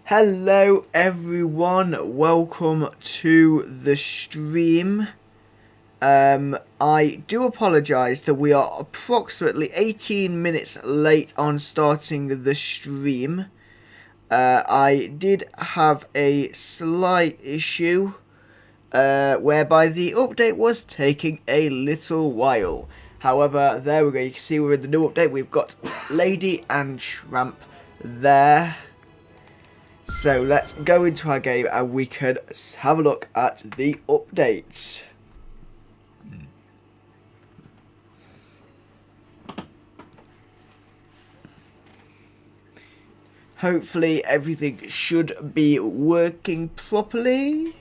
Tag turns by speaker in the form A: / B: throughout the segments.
A: Hello everyone, welcome to the stream. I do apologise that we are approximately 18 minutes late on starting the stream. I did have a slight issue whereby the update was taking a little while. However, there we go, you can see we're in the new update. We've got Lady and Tramp there. So let's go into our game and we can have a look at the updates. Hopefully everything should be working properly.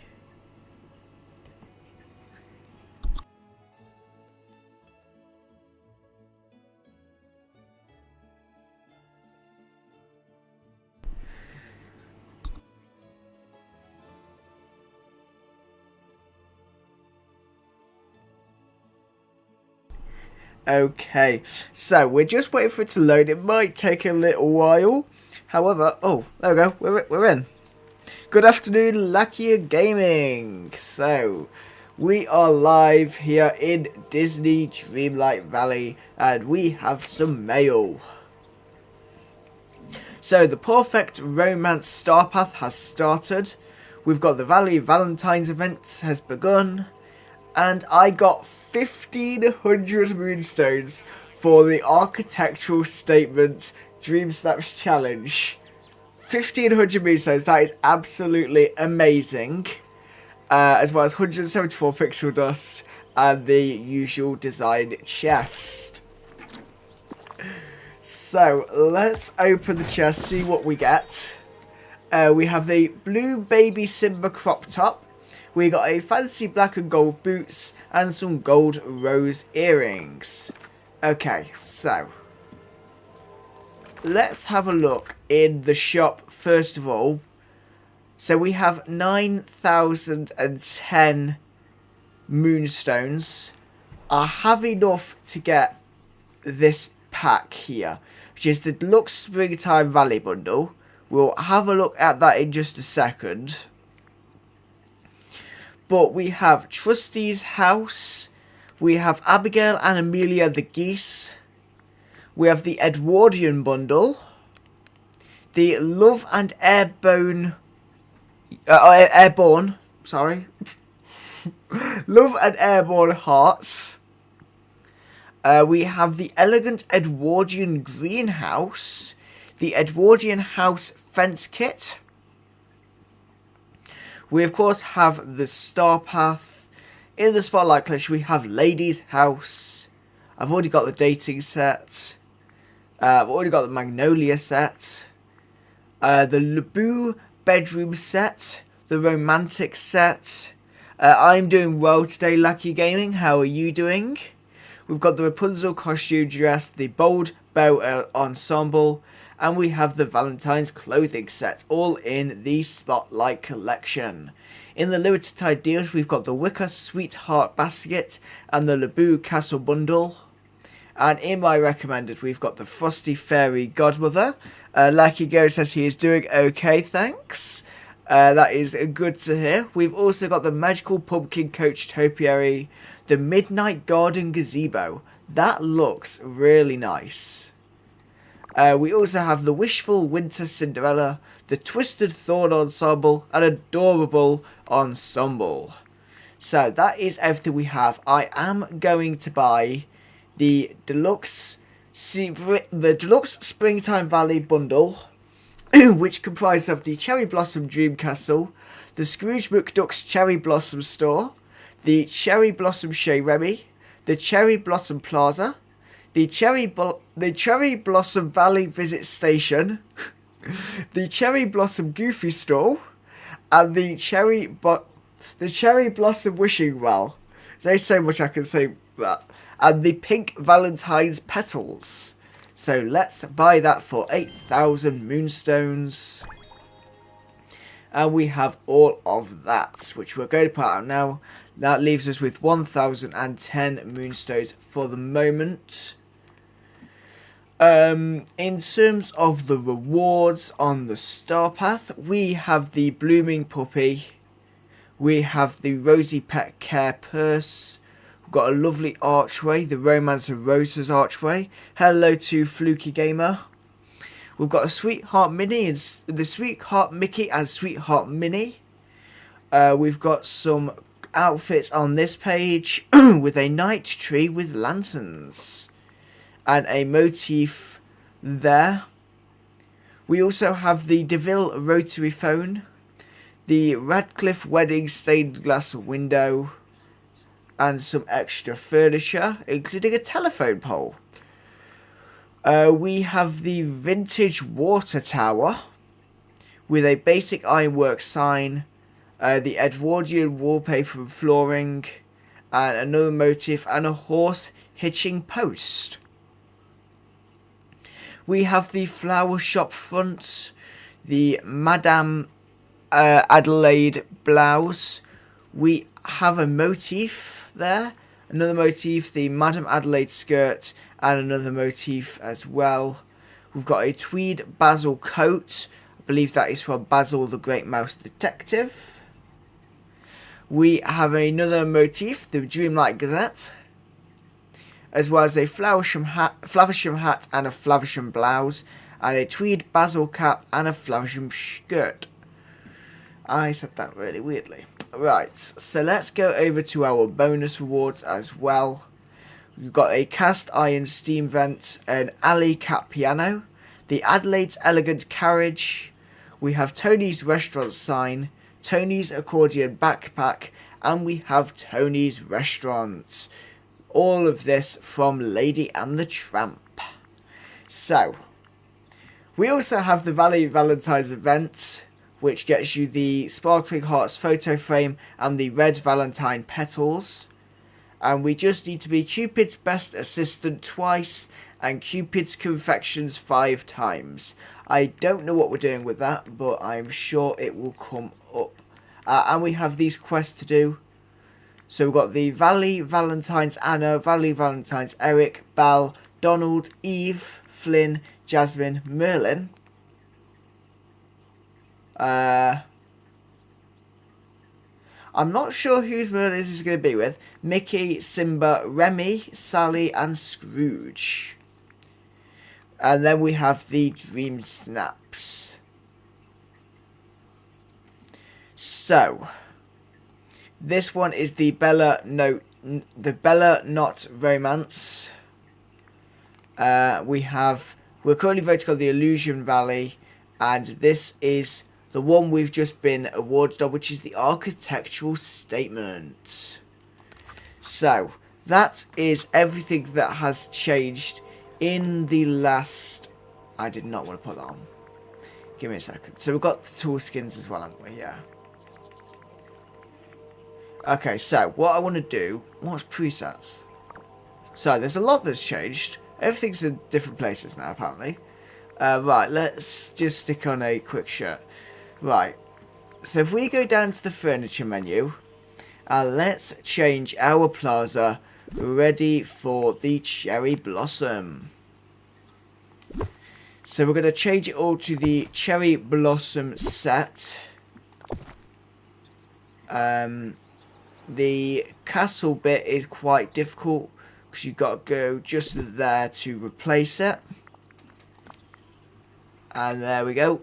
A: Okay, so we're just waiting for it to load. It might take a little while. However, oh, there we go. We're in. Good afternoon, Luckier Gaming. So, we are live here in Disney Dreamlight Valley, and we have some mail. So, the Perfect Romance Star Path has started. We've got the Valley Valentine's event has begun. And I got 1,500 moonstones for the Architectural Statement Dream Snaps Challenge. 1,500 moonstones, that is absolutely amazing. As well as 174 pixel dust and the usual design chest. So, let's open the chest, see what we get. We have the blue baby Simba crop top. We got a fancy black and gold boots and some gold rose earrings. Okay, so let's have a look in the shop first of all. So we have 9,010 moonstones. I have enough to get this pack here, which is the Deluxe Springtime Valley Bundle. We'll have a look at that in just a second. But we have Trusty's house, we have Abigail and Amelia the geese, we have the Edwardian bundle, the Love and Airborne, Love and Airborne hearts. We have the Elegant Edwardian greenhouse, the Edwardian house fence kit. We of course have the Star Path. In the Spotlight Collection we have Lady's House. I've already got the dating set. I've already got the Magnolia set. The Laboo bedroom set. The romantic set. I'm doing well today, Lucky Gaming. How are you doing? We've got the Rapunzel costume dress. The bold bow ensemble. And we have the Valentine's clothing set, all in the Spotlight Collection. In the limited time deals, we've got the Wicker Sweetheart Basket and the Laboo Castle Bundle. And in my recommended, we've got the Frosty Fairy Godmother. Lucky Go says he is doing okay, thanks. That is good to hear. We've also got the Magical Pumpkin Coach Topiary, the Midnight Garden Gazebo. That looks really nice. We also have the Wishful Winter Cinderella, the Twisted Thorn Ensemble, and Adorable Ensemble. So that is everything we have. I am going to buy the Deluxe Springtime Valley Bundle, which comprises of the Cherry Blossom Dream Castle, the Scrooge McDuck's Cherry Blossom Store, the Cherry Blossom Chez Remy, the Cherry Blossom Plaza, the Cherry Blossom Valley Visit Station, the Cherry Blossom Goofy Store, and the Cherry Blossom Wishing Well. There's so much I can say that. And the Pink Valentine's Petals. So let's buy that for 8,000 moonstones. And we have all of that, which we're going to put out now. That leaves us with 1,010 moonstones for the moment. In terms of the rewards on the star path, we have the blooming puppy, we have the rosy pet care purse, we've got a lovely archway, the romance of roses archway. Hello to Fluky Gamer. We've got a sweetheart mini, and the sweetheart Mickey and sweetheart Minnie. We've got some outfits on this page with a night tree with lanterns and a motif there. We also have the DeVille rotary phone, the Radcliffe wedding stained glass window, and some extra furniture, including a telephone pole. We have the vintage water tower with a basic ironwork sign, the Edwardian wallpaper and flooring, and another motif and a horse hitching post. We have the flower shop front, the Madame Adelaide blouse. We have a motif there, another motif, the Madame Adelaide skirt, and another motif as well. We've got a tweed Basil coat. I believe that is from Basil the Great Mouse Detective. We have another motif, the Dreamlight Gazette, as well as a Flaversham hat and a Flaversham blouse, and a tweed Basil cap and a Flaversham skirt. I said that really weirdly. Right, so let's go over to our bonus rewards as well. We've got a cast iron steam vent, an alley cat piano, the Adelaide's elegant carriage. We have Tony's restaurant sign, Tony's accordion backpack, and we have Tony's restaurant. All of this from Lady and the Tramp. So, we also have the Valley Valentine's event, which gets you the Sparkling Hearts photo frame and the red Valentine petals. And we just need to be Cupid's best assistant twice and Cupid's confections 5 times. I don't know what we're doing with that, but I'm sure it will come up. And we have these quests to do. So we've got the Valley Valentine's Anna, Valley Valentine's Eric, Belle, Donald, Eve, Flynn, Jasmine, Merlin. I'm not sure whose Merlin this is going to be with. Mickey, Simba, Remy, Sally, and Scrooge. And then we have the Dream Snaps. So, this one is the Bella Not Romance. We're currently voting on the Illusion Valley, and this is the one we've just been awarded on, which is the Architectural Statement. So, that is everything that has changed in the last... I did not want to put that on. Give me a second. So we've got the tool skins as well, haven't we? Yeah. Okay, so what I want to do... What's presets? So, there's a lot that's changed. Everything's in different places now, apparently. Right, let's just stick on a quick shot. Right, so if we go down to the furniture menu, let's change our plaza ready for the Cherry Blossom. So we're going to change it all to the Cherry Blossom set. The castle bit is quite difficult because you've got to go just there to replace it. And there we go.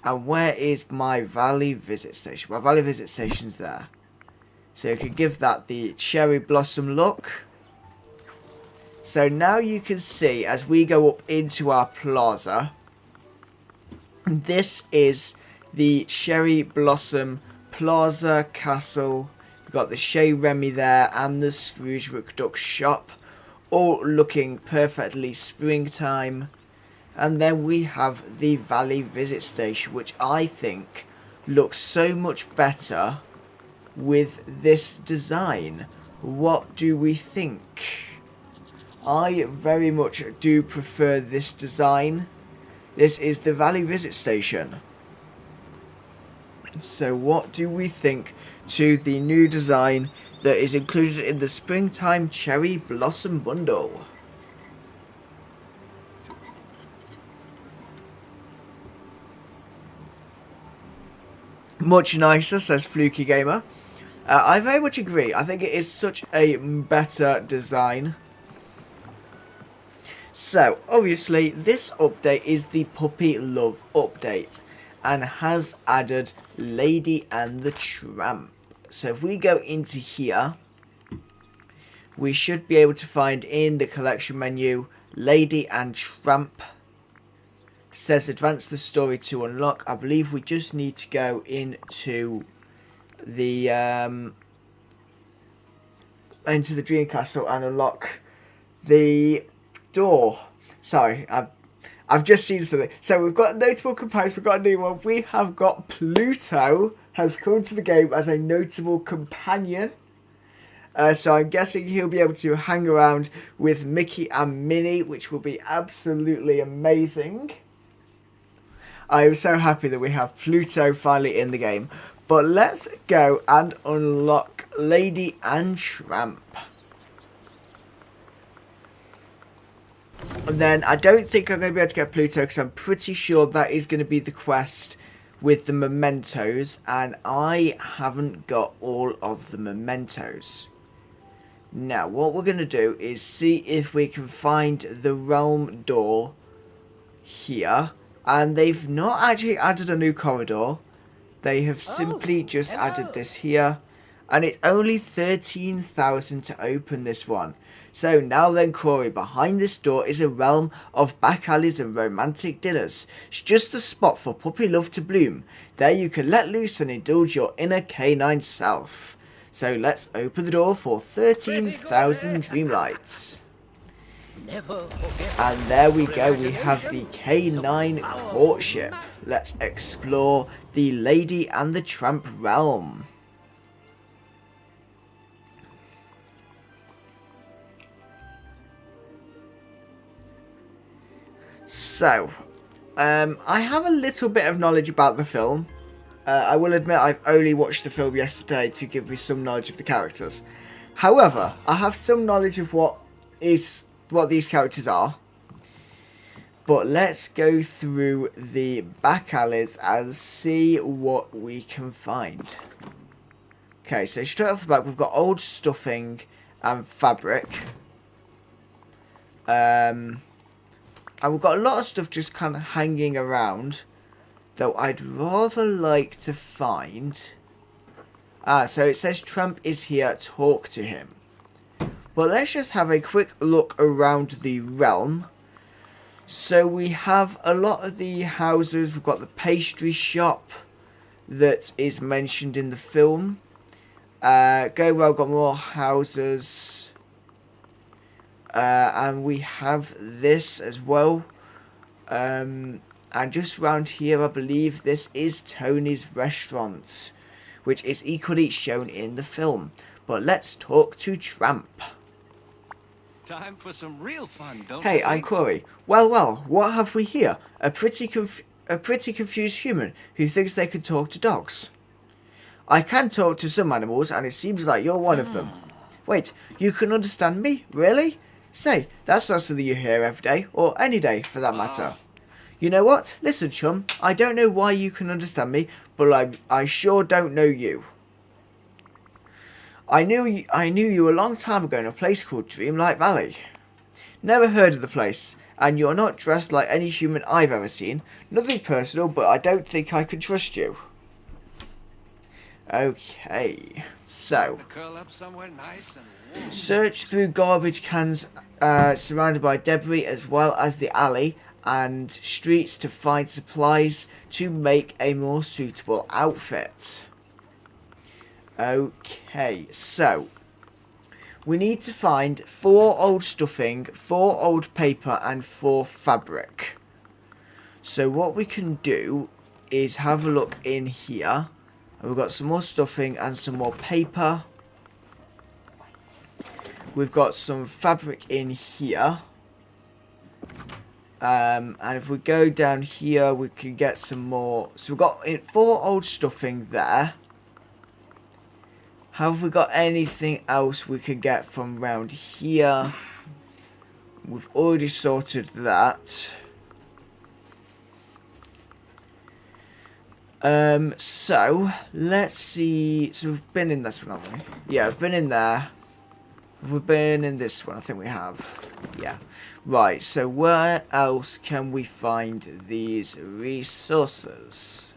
A: And where is my Valley Visit Station? My Valley Visit Station's there. So you can give that the Cherry Blossom look. So now you can see as we go up into our plaza, this is the Cherry Blossom Plaza Castle. We've got the Chez Remy there and the Scrooge McDuck shop, all looking perfectly springtime. And then we have the Valley Visit Station, which I think looks so much better with this design. What do we think? I very much do prefer this design. This is the Valley Visit Station. So what do we think to the new design that is included in the Springtime Cherry Blossom Bundle? Much nicer, says Fluky Gamer. I very much agree. I think it is such a better design. So, obviously, this update is the Puppy Love update and has added Lady and the Tramp. So if we go into here, we should be able to find in the collection menu Lady and Tramp. It says advance the story to unlock. I believe we just need to go into the Dream Castle and unlock the door. Sorry, I've just seen something. So we've got notable companions, we've got a new one. We have got Pluto has come to the game as a notable companion. So I'm guessing he'll be able to hang around with Mickey and Minnie, which will be absolutely amazing. I am so happy that we have Pluto finally in the game. But let's go and unlock Lady and Tramp. And then I don't think I'm going to be able to get Pluto because I'm pretty sure that is going to be the quest with the mementos. And I haven't got all of the mementos. Now, what we're going to do is see if we can find the realm door here. And they've not actually added a new corridor. They have simply just added this here. And it's only 13,000 to open this one. So now then, Corey, behind this door is a realm of back alleys and romantic dinners. It's just the spot for puppy love to bloom. There you can let loose and indulge your inner canine self. So let's open the door for 13,000 Dreamlights. And there we go, we have the K9 courtship. Let's explore the Lady and the Tramp realm. So, I have a little bit of knowledge about the film. I will admit I've only watched the film yesterday to give me some knowledge of the characters. However, I have some knowledge of what these characters are. But let's go through the back alleys and see what we can find. Okay, so straight off the back we've got old stuffing and fabric. And we've got a lot of stuff just kind of hanging around. Though I'd rather like to find... so it says Tramp is here, talk to him. But let's just have a quick look around the realm. So we have a lot of the houses. We've got the pastry shop that is mentioned in the film. Go well, got more houses. And we have this as well. And just around here, I believe this is Tony's restaurant, which is equally shown in the film. But let's talk to Tramp.
B: Time for some real fun, don't
A: Hey,
B: you
A: I'm
B: think?
A: Corey. Well, what have we here? A pretty confused human who thinks they can talk to dogs. I can talk to some animals, and it seems like you're one of them. Wait, you can understand me? Really? Say, that's not something you hear every day, or any day for that matter. You know what? Listen, chum, I don't know why you can understand me, but I sure don't know you. I knew you a long time ago in a place called Dreamlight Valley. Never heard of the place, and you're not dressed like any human I've ever seen. Nothing personal, but I don't think I can trust you. Okay, so
B: Curl up somewhere nice and warm.
A: search through garbage cans surrounded by debris as well as the alley and streets to find supplies to make a more suitable outfit. Okay, so we need to find 4 old stuffing, 4 old paper and 4 fabric. So what we can do is have a look in here. And we've got some more stuffing and some more paper. We've got some fabric in here. And if we go down here, we can get some more. So we've got 4 old stuffing there. Have we got anything else we could get from round here? We've already sorted that. So let's see. So we've been in this one, haven't we? Yeah, we've been in there. We've been in this one. I think we have. Yeah. Right. So where else can we find these resources?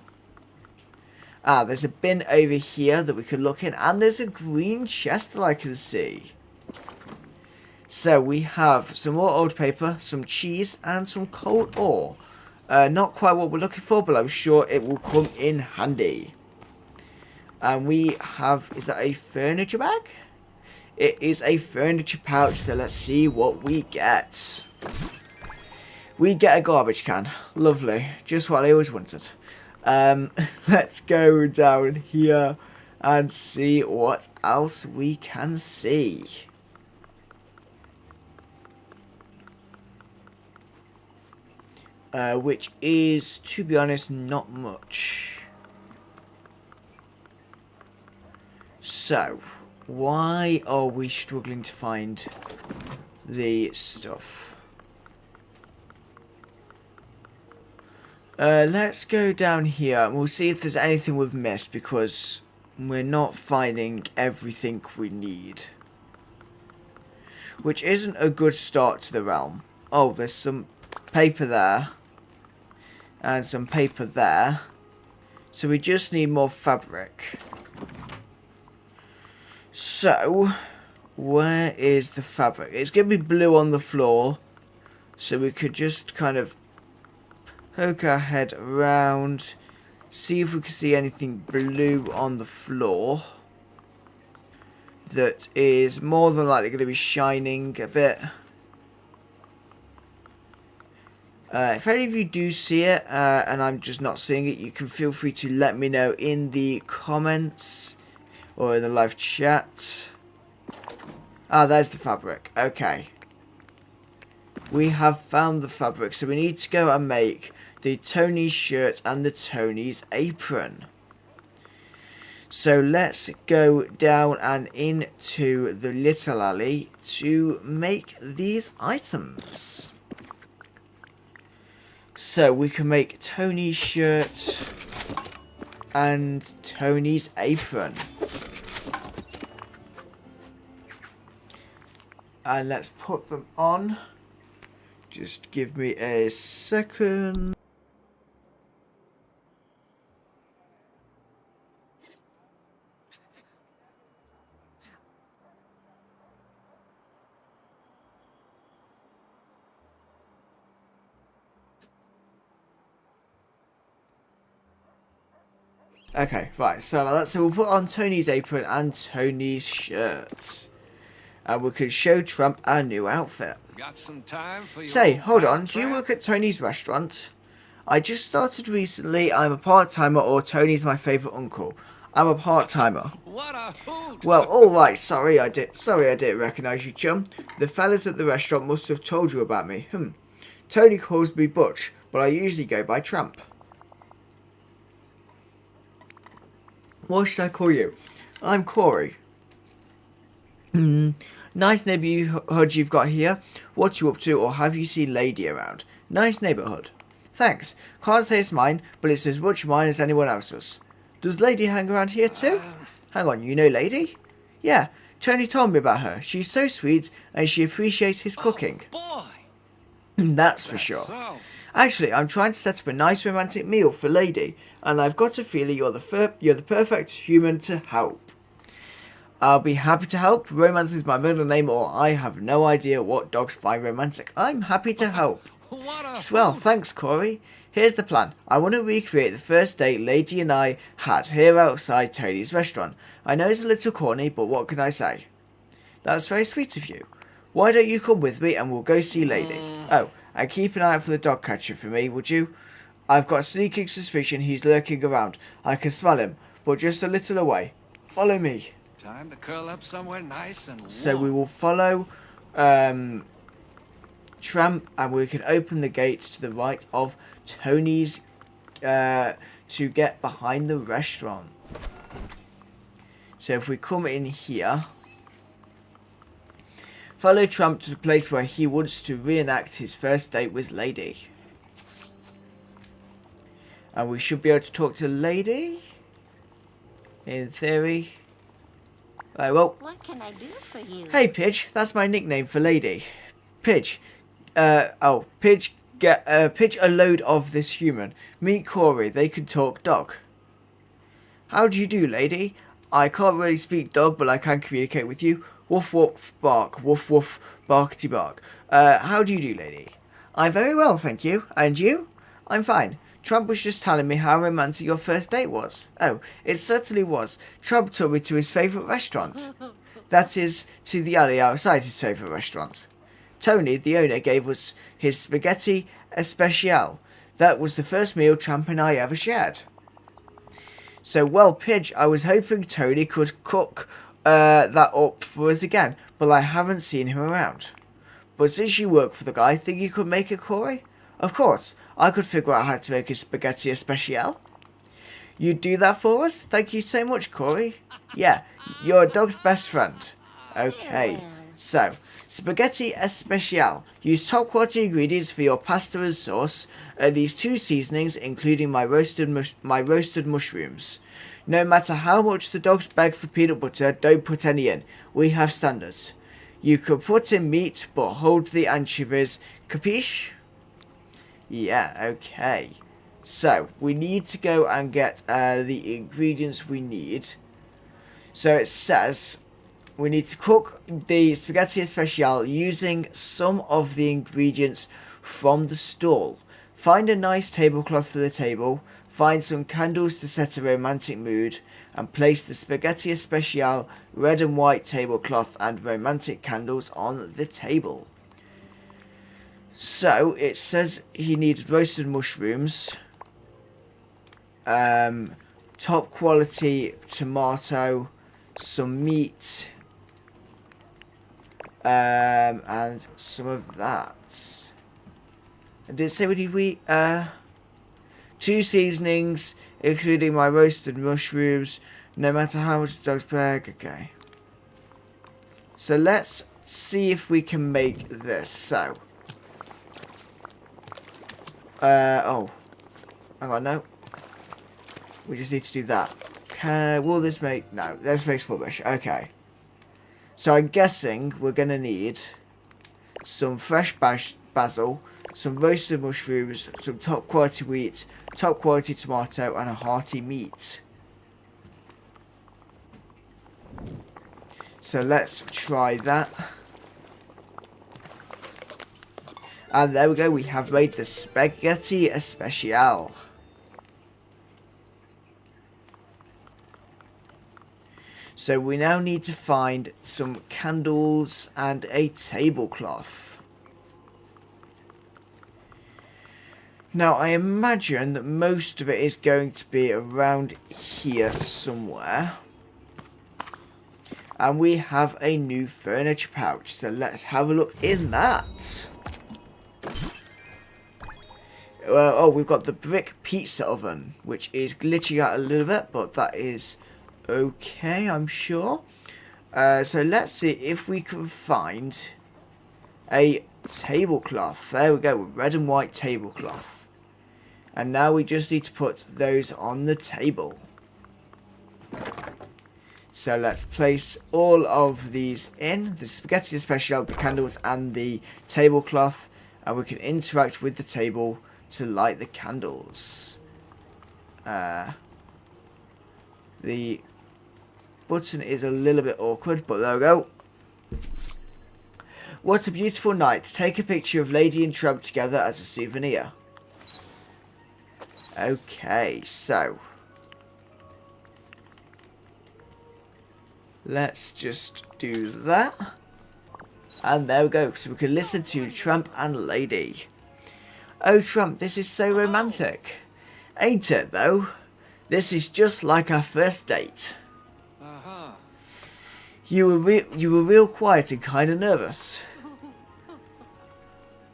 A: Ah, there's a bin over here that we could look in, and there's a green chest that I can see. So we have some more old paper, some cheese, and some coal ore. Not quite what we're looking for, but I'm sure it will come in handy. And we have, is that a furniture bag? It is a furniture pouch, so let's see what we get. We get a garbage can. Lovely. Just what I always wanted. Let's go down here and see what else we can see. Which is, to be honest, not much. So, why are we struggling to find the stuff? Let's go down here and we'll see if there's anything we've missed, because we're not finding everything we need. Which isn't a good start to the realm. Oh, there's some paper there. And some paper there. So we just need more fabric. So, where is the fabric? It's going to be blue on the floor. So we could just kind of poke our head around. See if we can see anything blue on the floor. That is more than likely going to be shining a bit. If any of you do see it, and I'm just not seeing it, you can feel free to let me know in the comments or in the live chat. Ah, there's the fabric. Okay. We have found the fabric, so we need to go and make the Tony's shirt and the Tony's apron. So let's go down and into the little alley to make these items. So we can make Tony's shirt and Tony's apron. And let's put them on. Just give me a second. Okay, right, so we'll put on Tony's apron and Tony's shirt. And we can show Trump our new outfit.
B: Got some time for your
A: Say,
B: old
A: hold
B: pal
A: on, do you
B: Tramp?
A: work at Tony's restaurant? I just started recently. I'm a part-timer, or Tony's my favourite uncle. I'm a part-timer.
B: What a hoot!
A: Well, alright, sorry I didn't recognise you, chum. The fellas at the restaurant must have told you about me. Tony calls me Butch, but I usually go by Tramp. What should I call you? I'm Corey. Nice neighbourhood you've got here. What you up to, or have you seen Lady around? Nice neighbourhood. Thanks. Can't say it's mine, but it's as much mine as anyone else's. Does Lady hang around here too? Hang on, you know Lady? Yeah, Tony told me about her. She's so sweet, and she appreciates his cooking.
B: Boy!
A: That's for sure.
B: So,
A: Actually, I'm trying to set up a nice romantic meal for Lady, and I've got a feeling you're the perfect human to help. I'll be happy to help. Romance is my middle name, or I have no idea what dogs find romantic. I'm happy to help.
B: what a
A: Swell,
B: hoot!
A: thanks, Corey. Here's the plan. I want to recreate the first date Lady and I had here outside Tony's restaurant. I know it's a little corny, but what can I say? That's very sweet of you. Why don't you come with me and we'll go see Lady? Oh, and keep an eye out for the dog catcher for me, would you? I've got a sneaking suspicion he's lurking around. I can smell him, but just a little away. Follow me.
B: Time to curl up somewhere nice and warm.
A: So we will follow Tramp, and we can open the gates to the right of Tony's to get behind the restaurant. So if we come in here, follow Tramp to the place where he wants to reenact his first date with Lady. And we should be able to talk to Lady. In theory. Well.
C: What can I do for you?
A: Hey, Pidge. That's my nickname for Lady. Pidge. Pidge, Pidge a load of this human. Meet Corey. They can talk dog. How do you do, Lady? I can't really speak dog, but I can communicate with you. Woof woof bark. Woof woof barkety bark. How do you do, Lady? I'm very well, thank you. And you? I'm fine. Trump was just telling me how romantic your first date was. Oh, it certainly was. Trump took me to his favourite restaurant. That is, to the alley outside his favourite restaurant. Tony, the owner, gave us his spaghetti especial. That was the first meal Tramp and I ever shared. So, well, Pidge, I was hoping Tony could cook that up for us again, but I haven't seen him around. But since you work for the guy, think you could make it, Corey? Of course, I could figure out how to make a spaghetti especial. You'd do that for us? Thank you so much, Corey. Yeah, you're a dog's best friend. Okay, so, spaghetti especial. Use top quality ingredients for your pasta and sauce. At least 2 seasonings, including my roasted mushrooms. No matter how much the dogs beg for peanut butter, don't put any in. We have standards. You could put in meat, but hold the anchovies. Capiche? Yeah, okay. So, we need to go and get the ingredients we need. So it says we need to cook the spaghetti especial using some of the ingredients from the stall. Find a nice tablecloth for the table. Find some candles to set a romantic mood. And place the spaghetti especial, red and white tablecloth and romantic candles on the table. So, it says he needed roasted mushrooms, top quality tomato, some meat, and some of that. And did it say what we 2 seasonings, including my roasted mushrooms, no matter how much the dog's bag. Okay. So let's see if we can make this. So. Oh. Hang on, no. We just need to do that. Will this make... No, this makes rubbish. Okay. So I'm guessing we're going to need some fresh basil, some roasted mushrooms, some top quality wheat, top quality tomato, and a hearty meat. So let's try that. And there we go, we have made the spaghetti especial. So we now need to find some candles and a tablecloth. Now I imagine that most of it is going to be around here somewhere. And we have a new furniture pouch, so let's have a look in that. Oh, we've got the brick pizza oven, which is glitching out a little bit, but that is okay, I'm sure. So let's see if we can find a tablecloth. There we go, red and white tablecloth. And now we just need to put those on the table. So let's place all of these in, the spaghetti especial, the candles and the tablecloth, and we can interact with the table to light the candles. The button is a little bit awkward, but there we go. What a beautiful night. Take a picture of Lady and Trump together as a souvenir. Okay, so let's just do that. And there we go. So we can listen to Tramp and Lady. Oh, Tramp, this is so romantic. Ain't it, though? This is just like our first date.
B: Uh-huh.
A: You were real quiet and kind of nervous.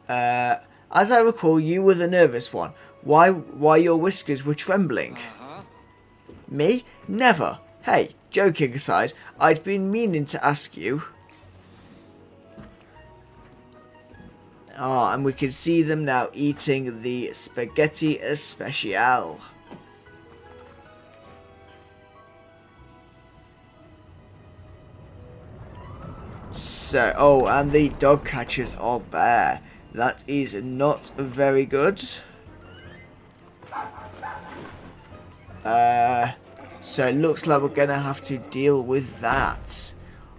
A: As I recall, you were the nervous one. Why your whiskers were trembling?
B: Uh-huh.
A: Me? Never. Hey, joking aside, I'd been meaning to ask you. Ah, and we can see them now eating the spaghetti especial. So, oh, and the dog catchers are there. That is not very good. So it looks like we're going to have to deal with that.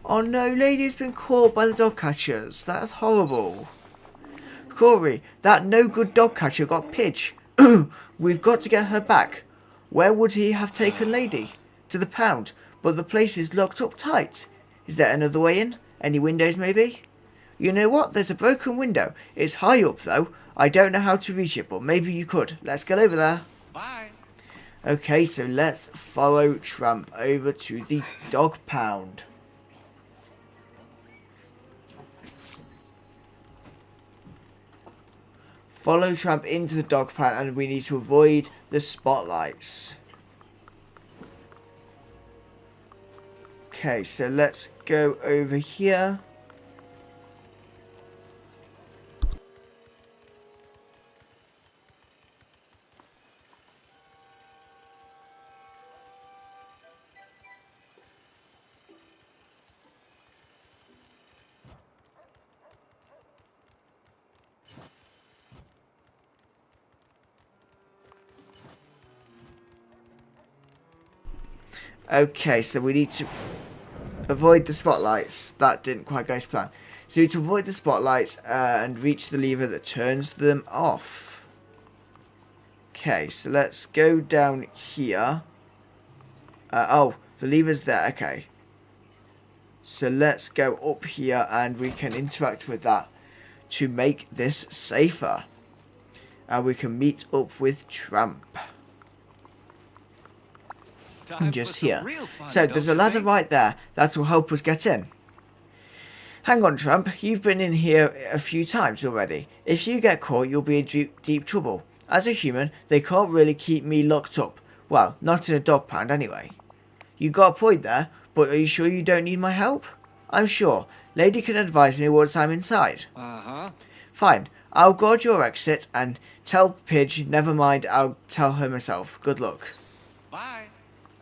A: Oh no, lady's been caught by the dog catchers. That's horrible. Corey, that no good dog catcher got Pidge. We've got to get her back. Where would he have taken Lady? To the pound, but the place is locked up tight. Is there another way in? Any windows maybe? You know what? There's a broken window. It's high up though. I don't know how to reach it, but maybe you could. Let's get over there.
B: Bye.
A: Okay, so let's follow Tramp over to the dog pound. Follow Tramp into the dog pound, and we need to avoid the spotlights. Okay, so let's go over here. Okay, so we need to avoid the spotlights. That didn't quite go to plan. So we need to avoid the spotlights and reach the lever that turns them off. Okay, so let's go down here. Oh, the lever's there. Okay. So let's go up here and we can interact with that to make this safer. And we can meet up with Tramp. Just here. So there's a ladder right there that will help us get in. Hang on, Tramp, you've been in here a few times already. If you get caught, you'll be in deep trouble. As a human, they can't really keep me locked up. Well, not in a dog pound anyway. You got a point there, but are you sure you don't need my help? I'm sure. Lady can advise me once I'm inside.
B: Uh-huh.
A: Fine, I'll guard your exit and tell Pidge, never mind, I'll tell her myself. Good luck.
B: Bye.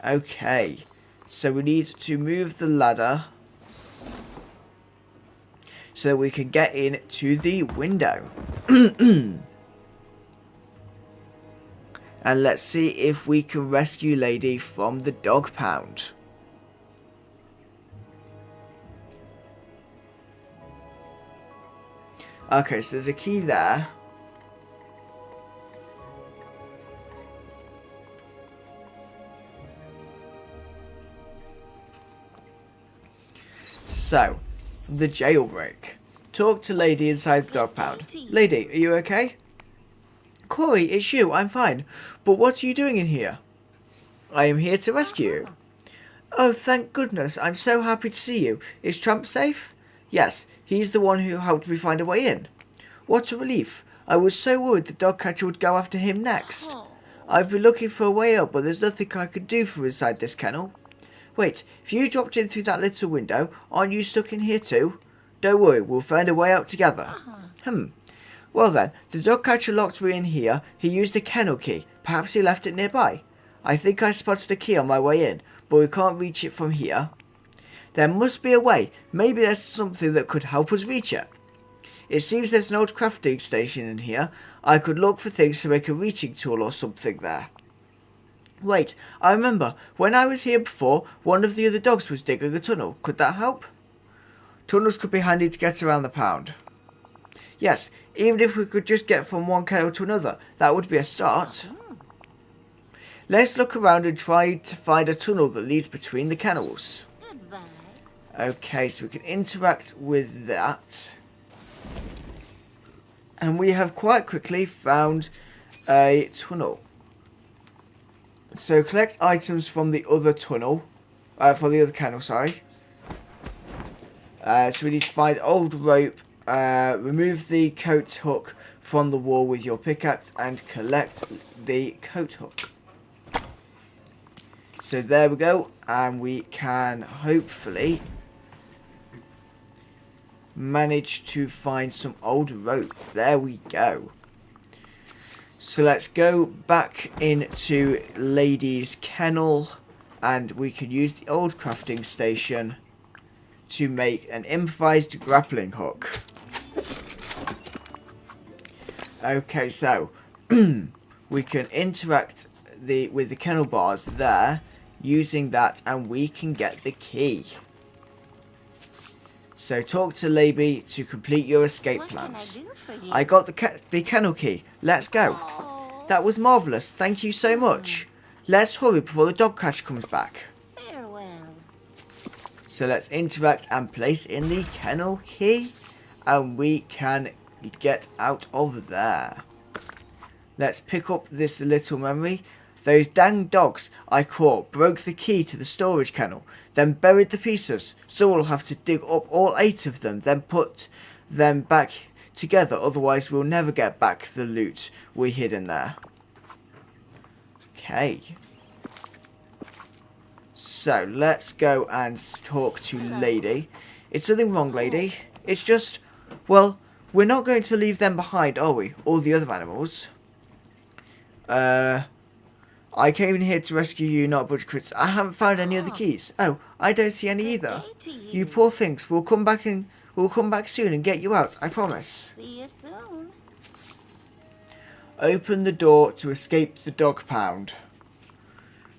A: Okay, so we need to move the ladder so that we can get in to the window. And let's see if we can rescue Lady from the dog pound. Okay, so there's a key there. So, the jailbreak. Talk to Lady inside the dog pound. Lady, are you okay? Corey, it's you, I'm fine. But what are you doing in here? I am here to rescue you. Oh, thank goodness, I'm so happy to see you. Is Tramp safe? Yes, he's the one who helped me find a way in. What a relief. I was so worried the dog catcher would go after him next. I've been looking for a way up, but there's nothing I could do for inside this kennel. Wait, if you dropped in through that little window, aren't you stuck in here too? Don't worry, we'll find a way out together. Well then, the dog catcher locked me in here. He used a kennel key. Perhaps he left it nearby. I think I spotted a key on my way in, but we can't reach it from here. There must be a way. Maybe there's something that could help us reach it. It seems there's an old crafting station in here. I could look for things to make a reaching tool or something there. Wait, I remember. When I was here before, one of the other dogs was digging a tunnel. Could that help? Tunnels could be handy to get around the pound. Yes, even if we could just get from one kennel to another, that would be a start. Let's look around and try to find a tunnel that leads between the kennels. Okay, so we can interact with that. And we have quite quickly found a tunnel. So collect items from the other tunnel. For the other kennel, sorry. So we need to find old rope. Remove the coat hook from the wall with your pickaxe and collect the coat hook. So there we go. And we can hopefully manage to find some old rope. There we go. So let's go back into Lady's kennel and we can use the old crafting station to make an improvised grappling hook. Okay, so we can interact with the kennel bars there using that, and we can get the key. So talk to Laby to complete your escape plans. I got the kennel key. Let's go. That was marvellous. Thank you so much. Let's hurry before the dog catcher comes back.
C: Farewell.
A: So let's interact and place in the kennel key, and we can get out of there. Let's pick up this little memory. Those dang dogs I caught broke the key to the storage kennel, then buried the pieces, so we'll have to dig up all 8 of them, then put them back together, otherwise we'll never get back the loot we hid in there. Okay. So, let's go and talk to Lady. It's nothing wrong, Lady. It's just, well, we're not going to leave them behind, are we? All the other animals. I came in here to rescue you, not Butch Crits. I haven't found any other keys. Oh, I don't see any either. You poor things. We'll come back soon and get you out. I promise.
C: See you soon.
A: Open the door to escape the dog pound.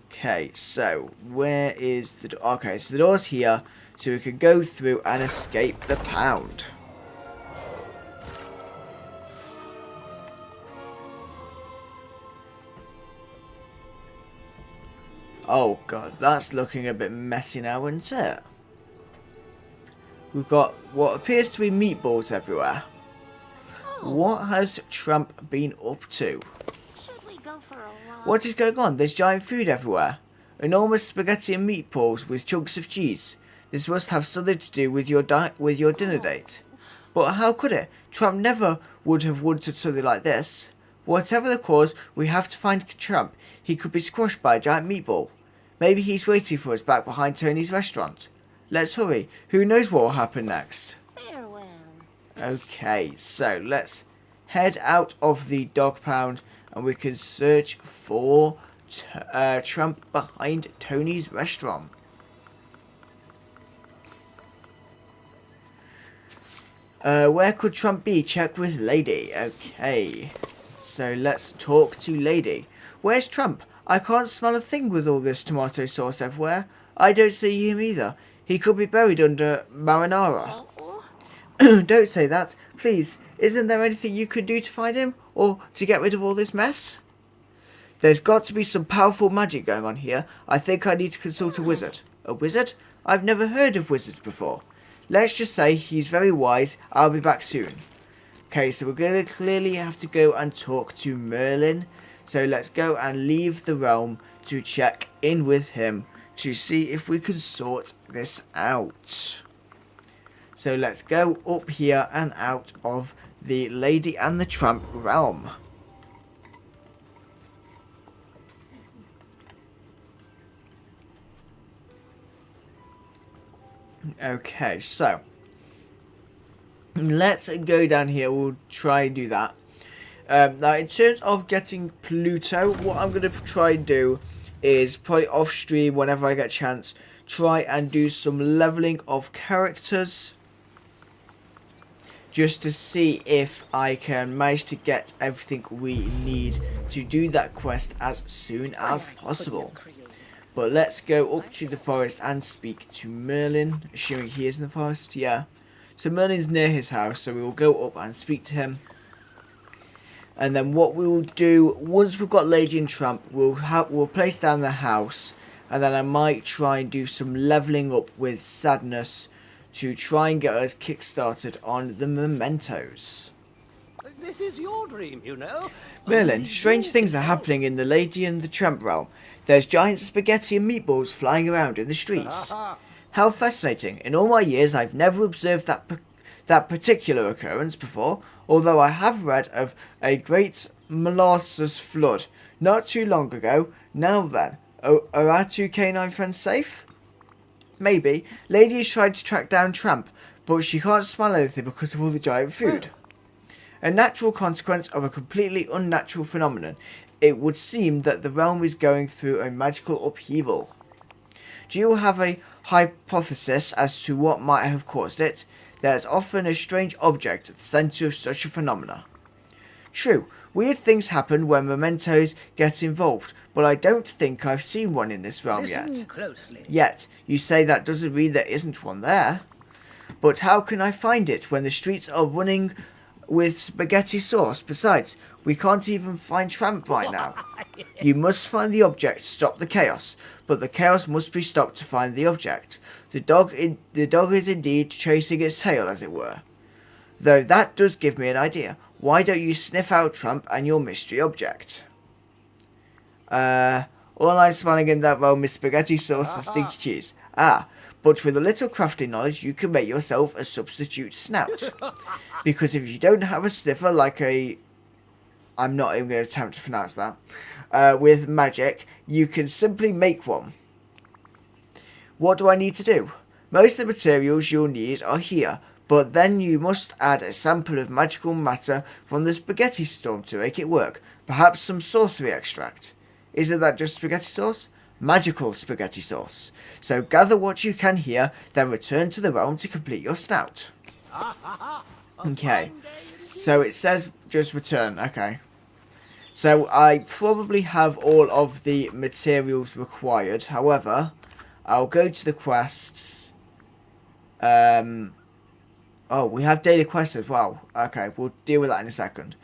A: Okay, so where is the door? Okay, so the door's here, so we can go through and escape the pound. Oh god, that's looking a bit messy now, isn't it? We've got what appears to be meatballs everywhere. What has Tramp been up to?
C: Should we go for a walk?
A: What is going on? There's giant food everywhere. Enormous spaghetti and meatballs with chunks of cheese. This must have something to do with your dinner date. But how could it? Tramp never would have wanted something like this. Whatever the cause, we have to find Tramp. He could be squashed by a giant meatball. Maybe he's waiting for us back behind Tony's restaurant. Let's hurry. Who knows what will happen next?
C: Farewell.
A: Okay, so let's head out of the dog pound and we can search for Tramp behind Tony's restaurant. Where could Tramp be? Check with Lady. Okay, so let's talk to Lady. Where's Tramp? I can't smell a thing with all this tomato sauce everywhere. I don't see him either. He could be buried under marinara. Don't say that. Please, isn't there anything you could do to find him? Or to get rid of all this mess? There's got to be some powerful magic going on here. I think I need to consult a wizard. A wizard? I've never heard of wizards before. Let's just say he's very wise. I'll be back soon. Okay, so we're going to clearly have to go and talk to Merlin. So let's go and leave the realm to check in with him to see if we can sort this out. So let's go up here and out of the Lady and the Tramp realm. Okay, so let's go down here. We'll try and do that. Now, in terms of getting Pluto, what I'm going to try and do is probably off stream whenever I get a chance, try and do some leveling of characters just to see if I can manage to get everything we need to do that quest as soon as possible. But let's go up to the forest and speak to Merlin, assuming he is in the forest. Yeah, so Merlin's near his house, so we will go up and speak to him. And then what we will do, once we've got Lady and Tramp, we'll place down the house. And then I might try and do some leveling up with Sadness to try and get us kick-started on the mementos.
B: This is your dream, you know.
A: Merlin, strange things are happening in the Lady and the Tramp realm. There's giant spaghetti and meatballs flying around in the streets. How fascinating. In all my years, I've never observed that particular occurrence before, although I have read of a great molasses flood not too long ago. Now then, are our two canine friends safe? Maybe. Lady has tried to track down Tramp, but she can't smell anything because of all the giant food. A natural consequence of a completely unnatural phenomenon. It would seem that the realm is going through a magical upheaval. Do you have a hypothesis as to what might have caused it? There's often a strange object at the centre of such a phenomena. True, weird things happen when mementos get involved, but I don't think I've seen one in this realm yet. Yet, you say that doesn't mean there isn't one there. But how can I find it when the streets are running with spaghetti sauce? Besides, we can't even find Tramp right now. You must find the object to stop the chaos, but the chaos must be stopped to find the object. The dog is indeed chasing its tail, as it were. Though that does give me an idea. Why don't you sniff out Tramp and your mystery object? All I'm smiling in that realm is spaghetti sauce and stinky cheese. But with a little crafting knowledge, you can make yourself a substitute snout. Because if you don't have a sniffer like a... I'm not even going to attempt to pronounce that. With magic, you can simply make one. What do I need to do? Most of the materials you'll need are here, but then you must add a sample of magical matter from the spaghetti storm to make it work. Perhaps some sorcery extract. Isn't that just spaghetti sauce? Magical spaghetti sauce. So gather what you can here, then return to the realm to complete your snout. Okay. So it says just return. Okay. So I probably have all of the materials required. However, I'll go to the quests. Oh, we have daily quests as well. Okay, we'll deal with that in a second.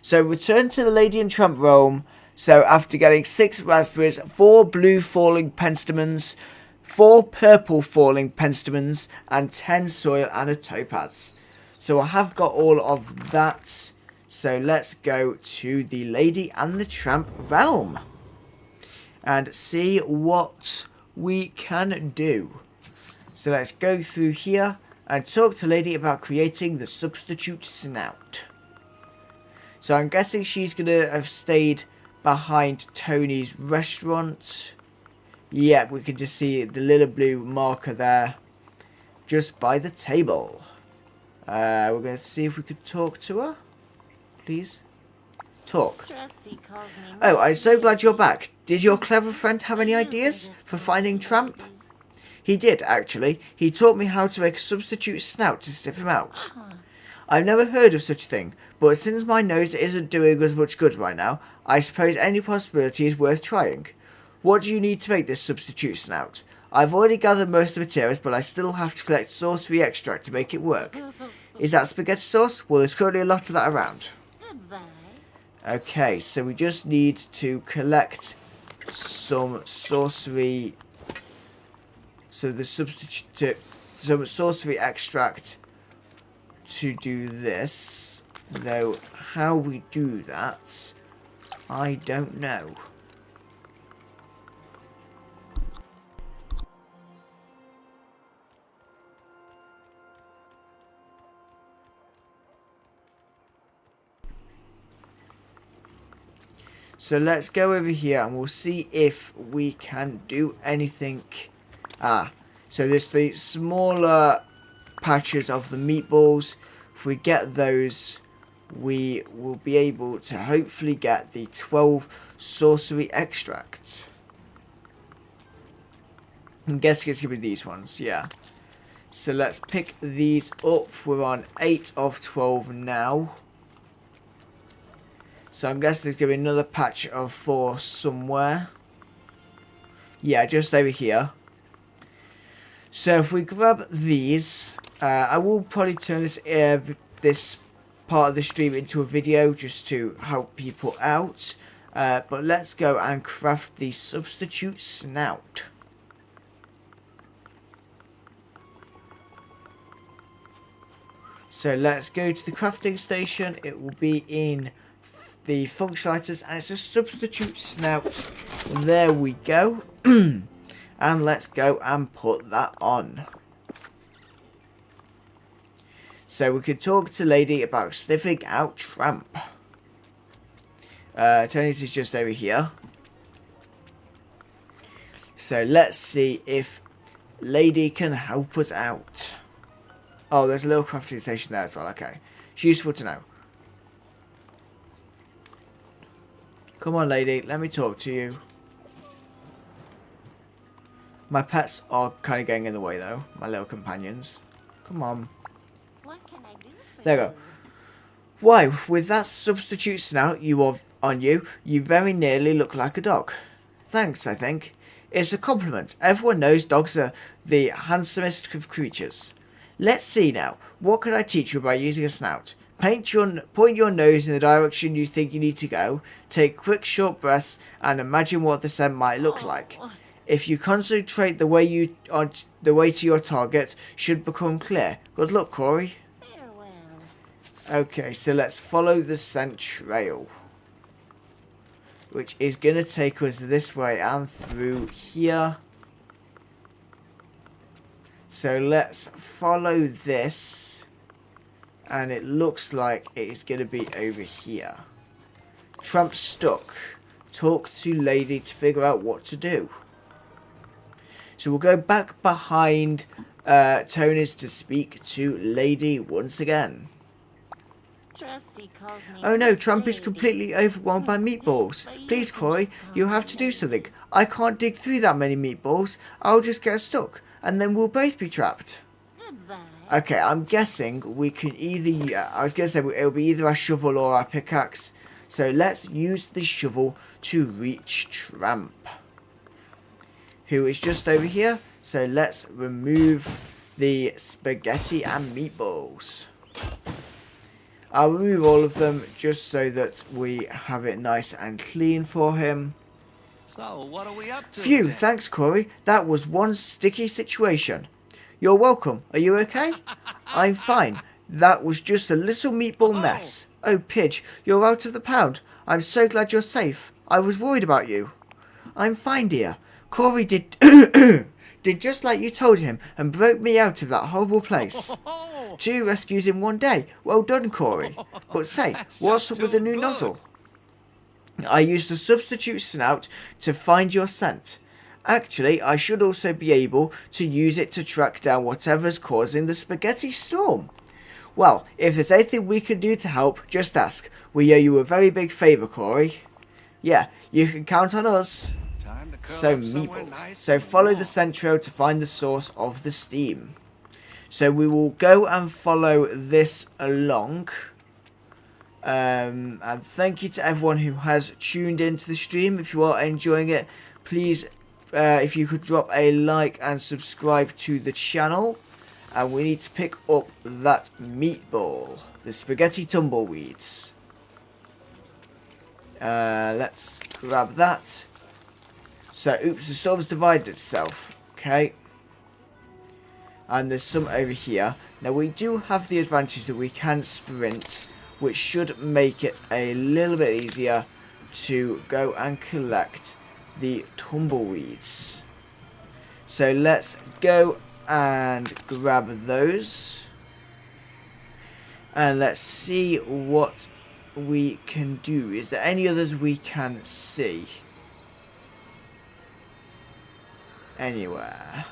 A: So return to the Lady and Tramp realm. So after getting 6 raspberries, 4 blue falling penstemons, 4 purple falling penstemons, and 10 soil and a topaz. So I have got all of that. So let's go to the Lady and the Tramp realm and see what we can do. So let's go through here and talk to Lady about creating the substitute snout. So I'm guessing she's going to have stayed behind Tony's restaurant. Yeah, we can just see the little blue marker there just by the table. We're going to see if we could talk to her. Please. Talk.
C: Trusty calls me
A: Oh, I'm so glad you're back. Did your clever friend have any ideas for finding Tramp? He did, actually. He taught me how to make a substitute snout to sniff him out. I've never heard of such a thing, but since my nose isn't doing as much good right now, I suppose any possibility is worth trying. What do you need to make this substitute snout? I've already gathered most of the materials, but I still have to collect sorcery extract to make it work. Is that spaghetti sauce? Well, there's currently a lot of that around.
C: Goodbye.
A: Okay, so we just need to collect some sorcery. So the substitute, some sorcery extract to do this. Though how we do that, I don't know. So let's go over here and we'll see if we can do anything. So there's the smaller patches of the meatballs. If we get those, we will be able to hopefully get the 12 sorcery extracts. I'm guessing it's going to be these ones, yeah. So let's pick these up. We're on 8 of 12 now. So I'm guessing there's going to be another patch of 4 somewhere. Yeah, just over here. So if we grab these, I will probably turn this part of the stream into a video just to help people out. But let's go and craft the substitute snout. So let's go to the crafting station. It will be in the functional items, and it's a substitute snout. There we go. And let's go and put that on. So we could talk to Lady about sniffing out Tramp. Tony's is just over here. So let's see if Lady can help us out. Oh, there's a little crafting station there as well. Okay. It's useful to know. Come on, Lady. Let me talk to you. My pets are kind of getting in the way though. My little companions. Come on.
C: What can I do for
A: There you
C: you?
A: go. Why, with that substitute snout you very nearly look like a dog. Thanks, I think. It's a compliment. Everyone knows dogs are the handsomest of creatures. Let's see now. What can I teach you about using a snout? Point your nose in the direction you think you need to go. Take quick short breaths and imagine what the scent might look like.
C: Oh,
A: If you concentrate, the way to your target should become clear. Good luck, Corey.
C: farewell.
A: Okay, so let's follow the scent trail, which is going to take us this way and through here. So let's follow this, and it looks like it is going to be over here. Tramp stuck. Talk to lady to figure out what to do. So we'll go back behind Tony's to speak to lady once again.
C: Trusty calls me
A: Oh no,
C: Miss
A: Tramp is
C: Lady.
A: completely overwhelmed by meatballs. Please, Corey, you have to do something. I can't dig through that many meatballs. I'll just get stuck, and then we'll both be trapped.
C: Goodbye.
A: Okay, I'm guessing we can either... I was going to say it'll be either our shovel or our pickaxe. So let's use the shovel to reach Tramp, who is just over here. So let's remove the spaghetti and meatballs. I'll remove all of them just so that we have it nice and clean for him.
B: So, what are we up to?
A: Phew,
B: then?
A: thanks Corey. That was one sticky situation. You're welcome. Are you okay? I'm fine. That was just a little meatball mess. Oh, Pidge, you're out of the pound. I'm so glad you're safe. I was worried about you. I'm fine, dear. Corey did did just like you told him and broke me out of that horrible place. 2 rescues in one day. Well done, Corey. But say,
B: That's
A: what's
B: just
A: up with the
B: too
A: new
B: good.
A: nozzle? I used the substitute snout to find your scent. Actually, I should also be able to use it to track down whatever's causing the spaghetti storm. Well, if there's anything we can do to help, just ask. We owe you a very big favour, Corey. Yeah, you can count on us.
B: Time to curl
A: So
B: up somewhere
A: meatballs.
B: nice
A: So
B: and
A: follow the
B: warm.
A: centro to find the source of the steam. So we will go and follow this along. And thank you to everyone who has tuned into the stream. If you are enjoying it, please, if you could drop a like and subscribe to the channel. And we need to pick up that meatball, the spaghetti tumbleweeds. Let's grab that. So, oops, the storm's divided itself. Okay. And there's some over here. Now, we do have the advantage that we can sprint, which should make it a little bit easier to go and collect the tumbleweeds. So, let's go and grab those. And let's see what we can do. Is there any others we can see? Anywhere.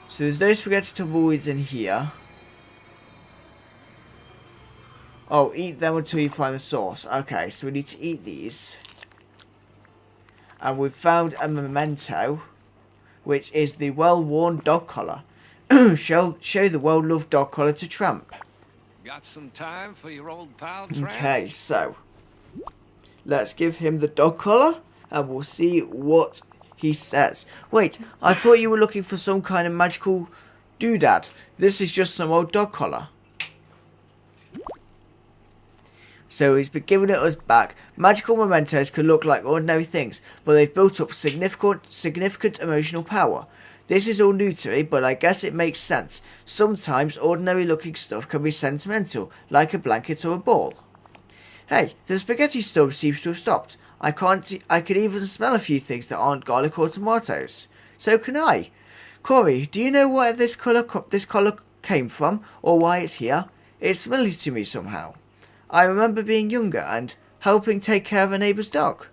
A: So there's no spaghetti tumbleweeds in here. Oh, eat them until you find the source. Okay, so we need to eat these. And we've found a memento, which is the well-worn dog collar. Show the well-loved dog collar to Tramp.
B: Got some time for your old pal Tramp?
A: Okay, so let's give him the dog collar and we'll see what he says. Wait, I thought you were looking for some kind of magical doodad. This is just some old dog collar. So he's been giving it us back. Magical mementos can look like ordinary things, but they've built up significant emotional power. This is all new to me, but I guess it makes sense. Sometimes ordinary looking stuff can be sentimental, like a blanket or a ball. Hey, the spaghetti storm seems to have stopped. I can even smell a few things that aren't garlic or tomatoes. So can I. Corey, do you know where this colour came from, or why it's here? It's familiar to me somehow. I remember being younger and helping take care of a neighbour's dog.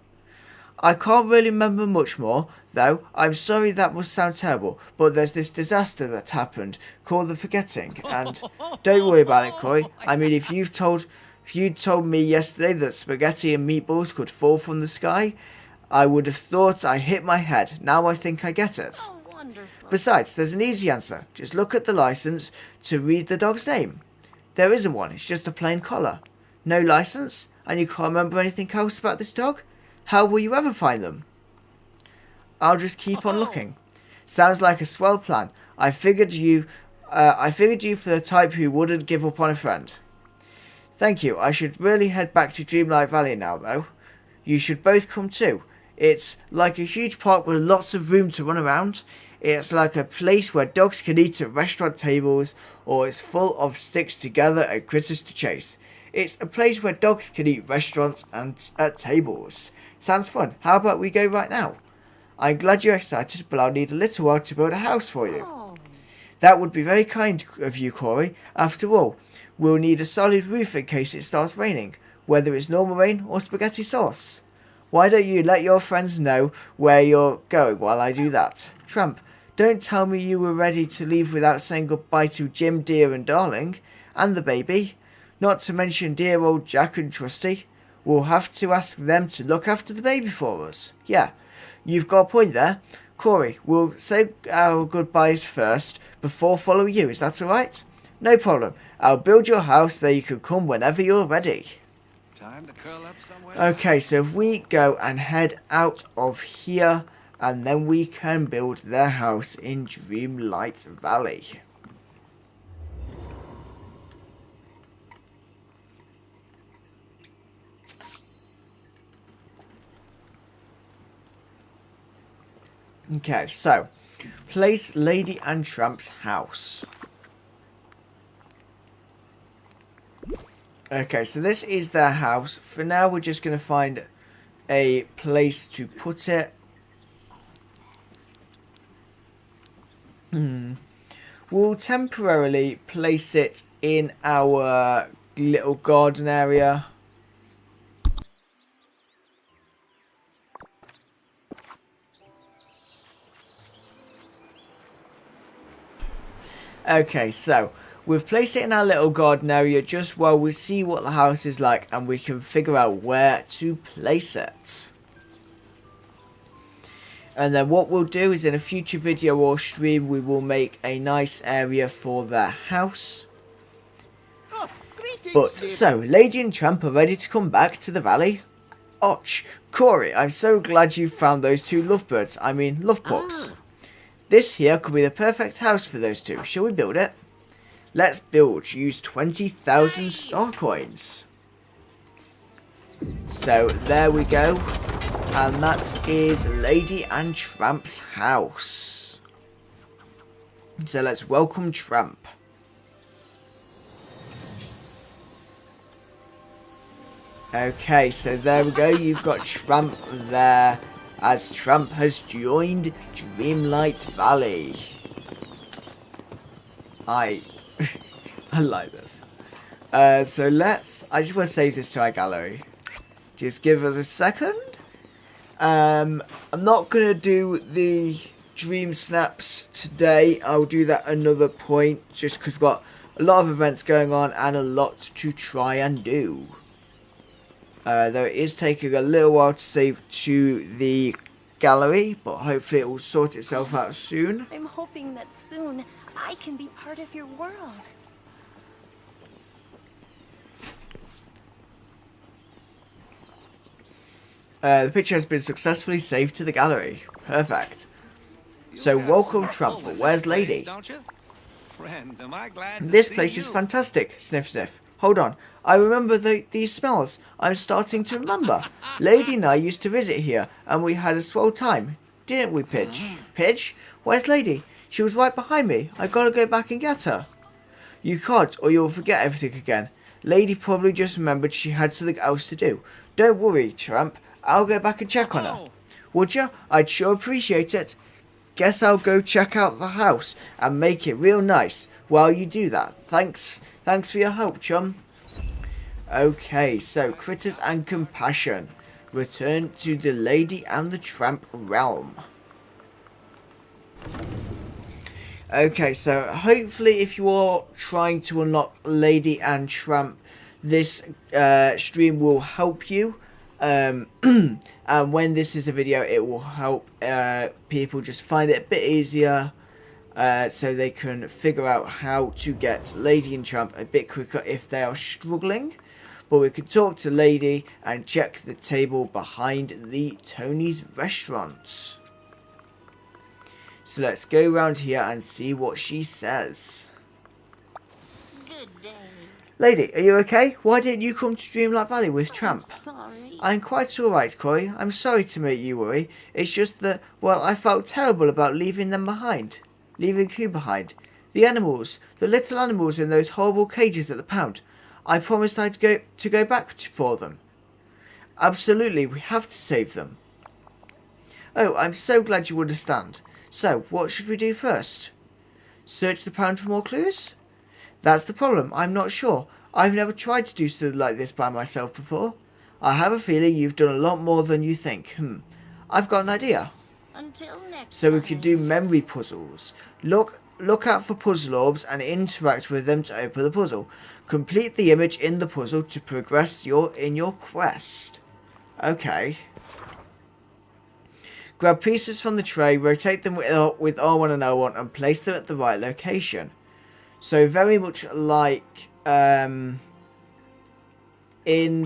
A: I can't really remember much more, though. I'm sorry that must sound terrible, but there's this disaster that happened called the forgetting, and don't worry about it, Corey. I mean, if you'd told me yesterday that spaghetti and meatballs could fall from the sky, I would have thought I hit my head. Now I think I get it.
C: Oh, wonderful.
A: Besides, there's an easy answer. Just look at the license to read the dog's name. There isn't one, it's just a plain collar. No license? And you can't remember anything else about this dog? How will you ever find them? I'll just keep on looking. Sounds like a swell plan. I figured you for the type who wouldn't give up on a friend. Thank you. I should really head back to Dreamlight Valley now, though. You should both come too. It's like a huge park with lots of room to run around. It's like a place where dogs can eat at restaurant tables, or it's full of sticks together and critters to chase. It's a place where dogs can eat restaurants and at tables. Sounds fun. How about we go right now? I'm glad you're excited, but I'll need a little while to build a house for you.
C: Oh,
A: That would be very kind of you, Corey. After all, we'll need a solid roof in case it starts raining, whether it's normal rain or spaghetti sauce. Why don't you let your friends know where you're going while I do that? Tramp, don't tell me you were ready to leave without saying goodbye to Jim, Dear and Darling, and the baby. Not to mention dear old Jack and Trusty. We'll have to ask them to look after the baby for us. Yeah, you've got a point there. Corey, we'll say our goodbyes first before following you. Is that alright? No problem. I'll build your house there you can come whenever you're ready.
B: Time to curl up somewhere.
A: Okay, so if we go and head out of here, and then we can build their house in Dreamlight Valley. Okay, so place Lady and Tramp's house. Okay, so this is their house. For now, we're just going to find a place to put it. We'll temporarily place it in our little garden area. Okay, so we've placed it in our little garden area just while we see what the house is like and we can figure out where to place it. And then what we'll do is in a future video or stream we will make a nice area for their house. But so, Lady and Tramp are ready to come back to the valley. Och, Corey, I'm so glad you found those two lovebirds, I mean love pups. This here could be the perfect house for those two. Shall we build it? Let's build. Use 20,000 star coins. So there we go. And that is Lady and Tramp's house. So let's welcome Tramp. Okay, so there we go. You've got Tramp there, as Tramp has joined Dreamlight Valley. I like this. So I just want to save this to our gallery. Just give us a second. I'm not going to do the dream snaps today. I'll do that another point, just because we've got a lot of events going on and a lot to try and do. Though it is taking a little while to save to the gallery, but hopefully it will sort itself out soon.
D: I'm hoping that soon I can be part of your world.
A: The picture has been successfully saved to the gallery. Perfect. So welcome Tramp, but where's Lady?
B: Don't you? Friend, am I glad to
A: This
B: see
A: place is
B: you.
A: fantastic. Sniff sniff. Hold on. I remember these smells. I'm starting to remember. Lady and I used to visit here, and we had a swell time. Didn't we, Pidge? Pidge? Where's Lady? She was right behind me. I gotta go back and get her. You can't, or you'll forget everything again. Lady probably just remembered she had something else to do. Don't worry, Tramp. I'll go back and check on her. Would you? I'd sure appreciate it. Guess I'll go check out the house and make it real nice while you do that. Thanks for your help, chum. Okay, so Critters and Compassion. Return to the Lady and the Tramp realm. Okay, so hopefully if you are trying to unlock Lady and Tramp, this stream will help you. And when this is a video, it will help people just find it a bit easier, so they can figure out how to get Lady and Tramp a bit quicker if they are struggling. But we could talk to Lady and check the table behind the Tony's restaurant. So let's go around here and see what she says.
C: Good day.
A: Lady, are you okay? Why didn't you come to Dreamlight Valley with Tramp?
C: I'm sorry.
A: I'm quite alright, Corey. I'm sorry to make you worry. It's just that, well, I felt terrible about leaving them behind. Leaving who behind? The animals. The little animals in those horrible cages at the pound. I promised I'd go back for them. Absolutely, we have to save them. Oh, I'm so glad you understand. So, what should we do first? Search the pound for more clues? That's the problem, I'm not sure. I've never tried to do something like this by myself before. I have a feeling you've done a lot more than you think. I've got an idea.
C: Until next
A: So we
C: time.
A: could do memory puzzles. Look out for puzzle orbs and interact with them to open the puzzle. Complete the image in the puzzle to progress in your quest. Okay. Grab pieces from the tray, rotate them with R1 and L1 and place them at the right location. So very much like in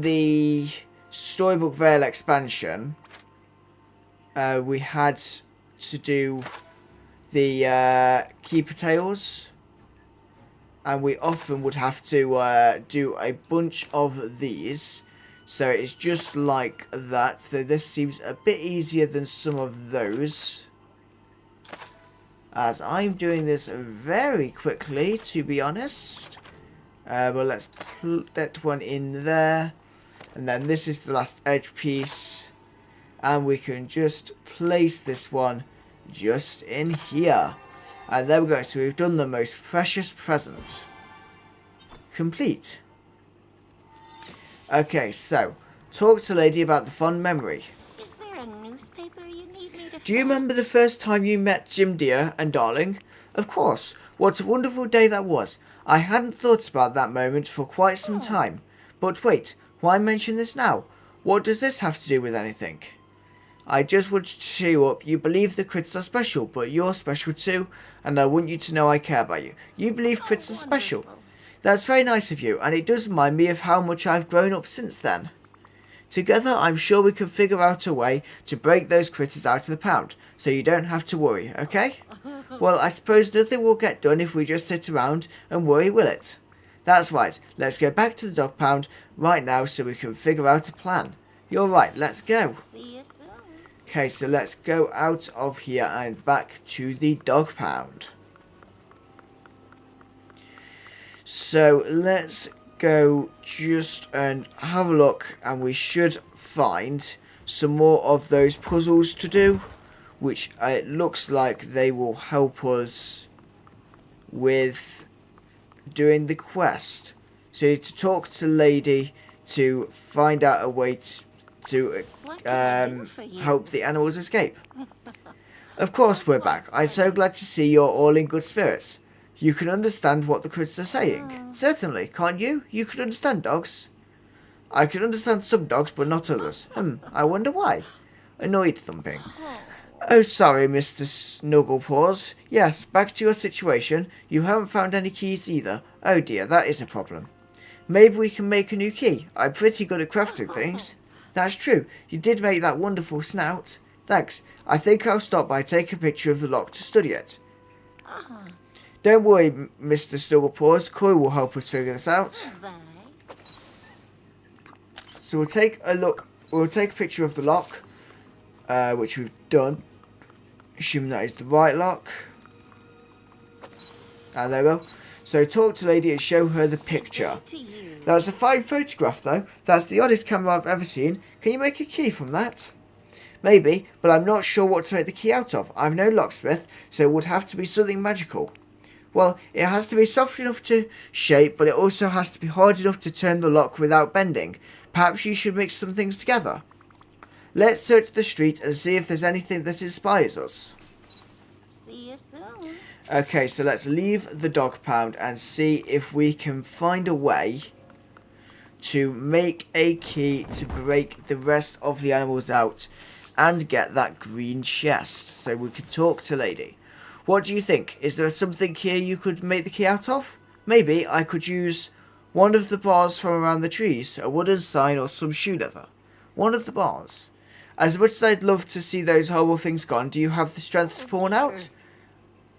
A: the Storybook Vale expansion, we had to do the keeper tails, and we often would have to do a bunch of these. So it's just like that. So this seems a bit easier than some of those, as I'm doing this very quickly, to be honest. But let's put that one in there, and then this is the last edge piece, and we can just place this one just in here. And there we go. So we've done the most precious present. Complete. Okay, so talk to Lady about the fond memory.
C: Is there a newspaper you need me to
A: Do you
C: find?
A: remember the first time you met Jim Dear and Darling? Of course. What a wonderful day that was. I hadn't thought about that moment for quite some time. But wait, why mention this now? What does this have to do with anything? I just wanted to cheer you up. You believe the crits are special, but you're special too, and I want you to know I care about you. You believe crits are special.
C: Wonderful.
A: That's very nice of you, and it does remind me of how much I've grown up since then. Together, I'm sure we can figure out a way to break those critters out of the pound, so you don't have to worry, okay? Well, I suppose nothing will get done if we just sit around and worry, will it? That's right, let's go back to the dog pound right now so we can figure out a plan. You're right, let's go.
C: See you soon.
A: Okay, so let's go out of here and back to the dog pound. So let's go just and have a look, and we should find some more of those puzzles to do, which it looks like they will help us with doing the quest. So to talk to Lady to find out a way to
C: What can I do for you?
A: help the animals escape. Of course we're back. I'm so glad to see you're all in good spirits. You can understand what the crits are saying. Certainly, can't you? You can understand dogs. I can understand some dogs, but not others. I wonder why. Annoyed thumping. Oh, sorry, Mr. Snugglepaws. Yes, back to your situation. You haven't found any keys either. Oh dear, that is a problem. Maybe we can make a new key. I'm pretty good at crafting things. That's true. You did make that wonderful snout. Thanks. I think I'll stop by and take a picture of the lock to study it. Don't worry, Mr. Snugglepaws. Corey will help us figure this out.
C: Bye.
A: So we'll take a look. We'll take a picture of the lock, which we've done. Assuming that is the right lock. And there we go. So talk to Lady and show her the picture.
C: To you.
A: That's a fine photograph, though. That's the oddest camera I've ever seen. Can you make a key from that? Maybe, but I'm not sure what to make the key out of. I'm no locksmith, so it would have to be something magical. Well, it has to be soft enough to shape, but it also has to be hard enough to turn the lock without bending. Perhaps you should mix some things together. Let's search the street and see if there's anything that inspires us.
C: See you soon.
A: Okay, so let's leave the dog pound and see if we can find a way to make a key to break the rest of the animals out and get that green chest. So we can talk to Lady. What do you think? Is there something here you could make the key out of? Maybe I could use one of the bars from around the trees, a wooden sign or some shoe leather. One of the bars. As much as I'd love to see those horrible things gone, do you have the strength to pull one out?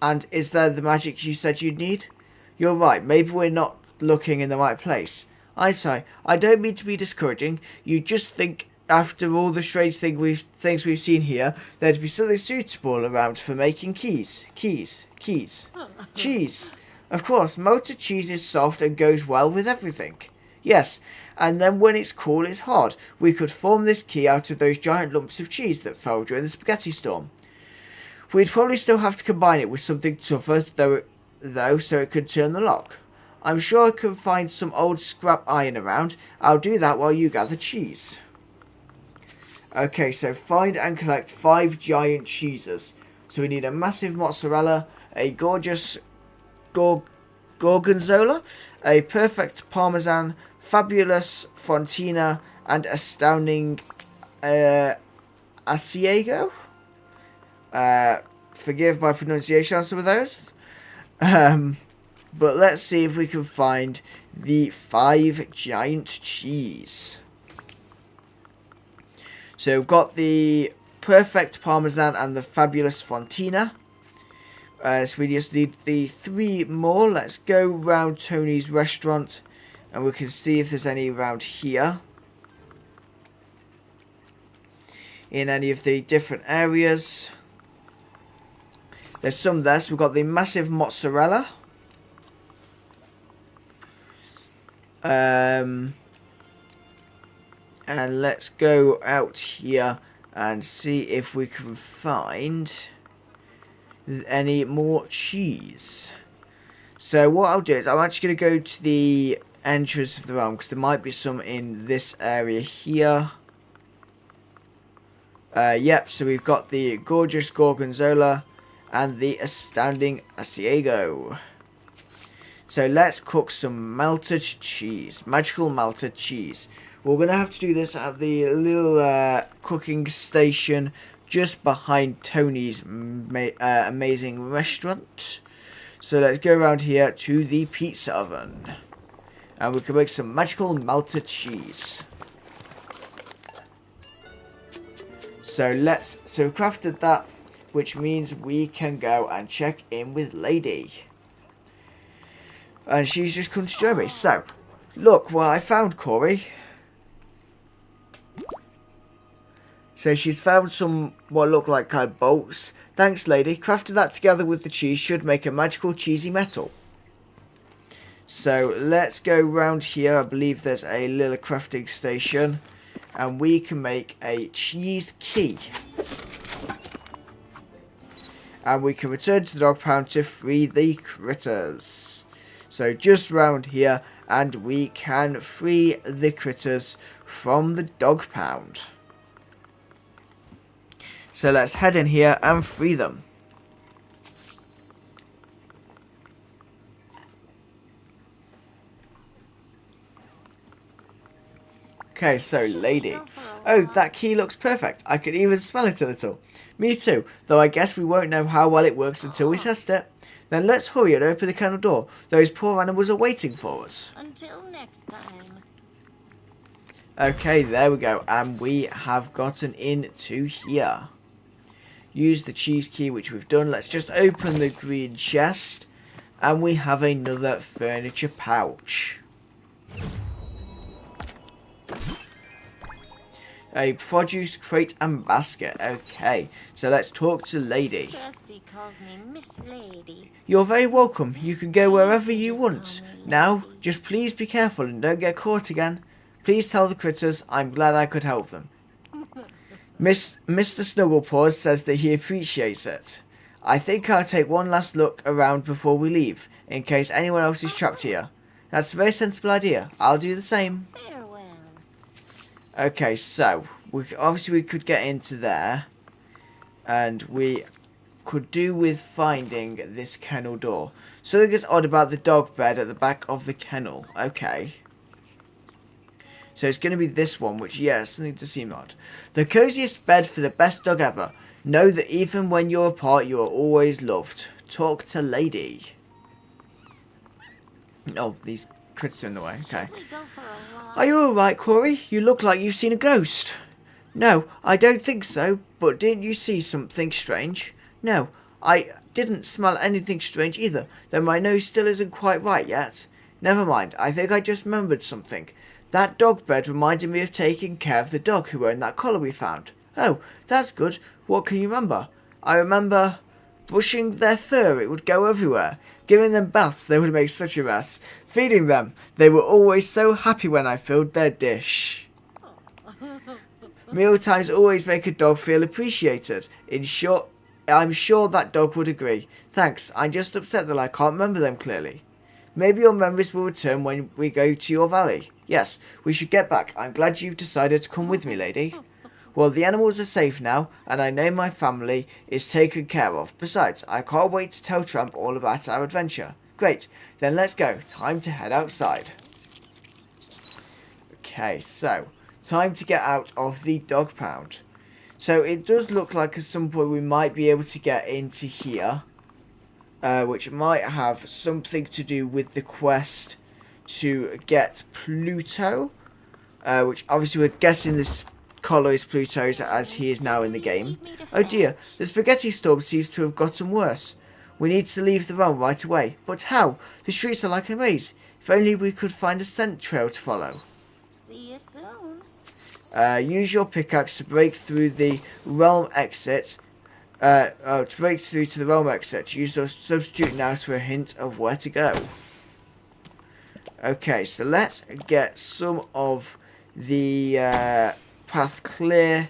A: And is there the magic you said you'd need? You're right, maybe we're not looking in the right place. I say, I don't mean to be discouraging. You just think after all the strange things we've seen here, there'd be something suitable around for making keys. Cheese. Of course, melted cheese is soft and goes well with everything. Yes, and then when it's cool, it's hard. We could form this key out of those giant lumps of cheese that fell during the spaghetti storm. We'd probably still have to combine it with something tougher, though, so it could turn the lock. I'm sure I can find some old scrap iron around. I'll do that while you gather cheese. Okay, so find and collect 5 giant cheeses. So we need a massive mozzarella, a gorgeous gorgonzola, a perfect parmesan, fabulous fontina, and astounding asiago. Forgive my pronunciation on some of those. But let's see if we can find the 5 giant cheese. So we've got the perfect parmesan and the fabulous fontina. So we just need the 3 more. Let's go round Tony's restaurant and we can see if there's any around here. In any of the different areas. There's some there. So we've got the massive mozzarella. And let's go out here and see if we can find any more cheese. So what I'll do is I'm actually going to go to the entrance of the realm because there might be some in this area here. Yep, so we've got the gorgeous gorgonzola and the astounding asiago. So let's cook some melted cheese, magical melted cheese. We're going to have to do this at the little cooking station just behind Tony's amazing restaurant. So let's go around here to the pizza oven. And we can make some magical melted cheese. So we crafted that, which means we can go and check in with Lady. And she's just come to join me. So, look what I found, Corey. So she's found some what look like kind of bolts. Thanks, Lady. Crafting that together with the cheese should make a magical cheesy metal. So let's go round here. I believe there's a little crafting station. And we can make a cheese key. And we can return to the dog pound to free the critters. So just round here. And we can free the critters from the dog pound. So let's head in here and free them. Okay, so Lady. Oh, that key looks perfect. I can even smell it a little. Me too, though I guess we won't know how well it works until we test it. Then let's hurry and open the kennel door. Those poor animals are waiting for us.
C: Until next time.
A: Okay, there we go. And we have gotten into here. Use the cheese key, which we've done. Let's just open the green chest. And we have another furniture pouch. A produce crate and basket. Okay, so let's talk to Lady.
C: Kirsty calls me Miss Lady.
A: You're very welcome. You can go wherever you want. Now, just please be careful and don't get caught again. Please tell the critters I'm glad I could help them. Mr. Snugglepaws says that he appreciates it. I think I'll take one last look around before we leave, in case anyone else is trapped here. That's a very sensible idea. I'll do the same.
C: Farewell.
A: Okay, so obviously we could get into there, and we could do with finding this kennel door. Something is odd about the dog bed at the back of the kennel. Okay. So it's going to be this one, which, yeah, something to seem odd. The coziest bed for the best dog ever. Know that even when you're apart, you are always loved. Talk to lady. Oh, these crits are in the way. Okay.
C: Should we go for a walk?
A: Are you alright, Corey? You look like you've seen a ghost. No, I don't think so. But didn't you see something strange? No, I didn't smell anything strange either, though my nose still isn't quite right yet. Never mind, I think I just remembered something. That dog bed reminded me of taking care of the dog who owned that collar we found. Oh, that's good. What can you remember? I remember brushing their fur, it would go everywhere. Giving them baths, they would make such a mess. Feeding them, they were always so happy when I filled their dish. Mealtimes always make a dog feel appreciated. In short, I'm sure that dog would agree. Thanks, I'm just upset that I can't remember them clearly. Maybe your memories will return when we go to your valley. Yes, we should get back. I'm glad you've decided to come with me, lady. Well, the animals are safe now, and I know my family is taken care of. Besides, I can't wait to tell Tramp all about our adventure. Great, then let's go. Time to head outside. Okay, so time to get out of the dog pound. So it does look like at some point we might be able to get into here, which might have something to do with the quest to get Pluto, which obviously we're guessing this collar is Pluto's as he is now in the game. Oh dear, the spaghetti storm seems to have gotten worse. We need to leave the realm right away. But how? The streets are like a maze. If only we could find a scent trail to follow.
C: See you soon.
A: Use your pickaxe to break through the realm exit. To break through to the realm exit. Use your substitute nows for a hint of where to go. Okay, so let's get some of the path clear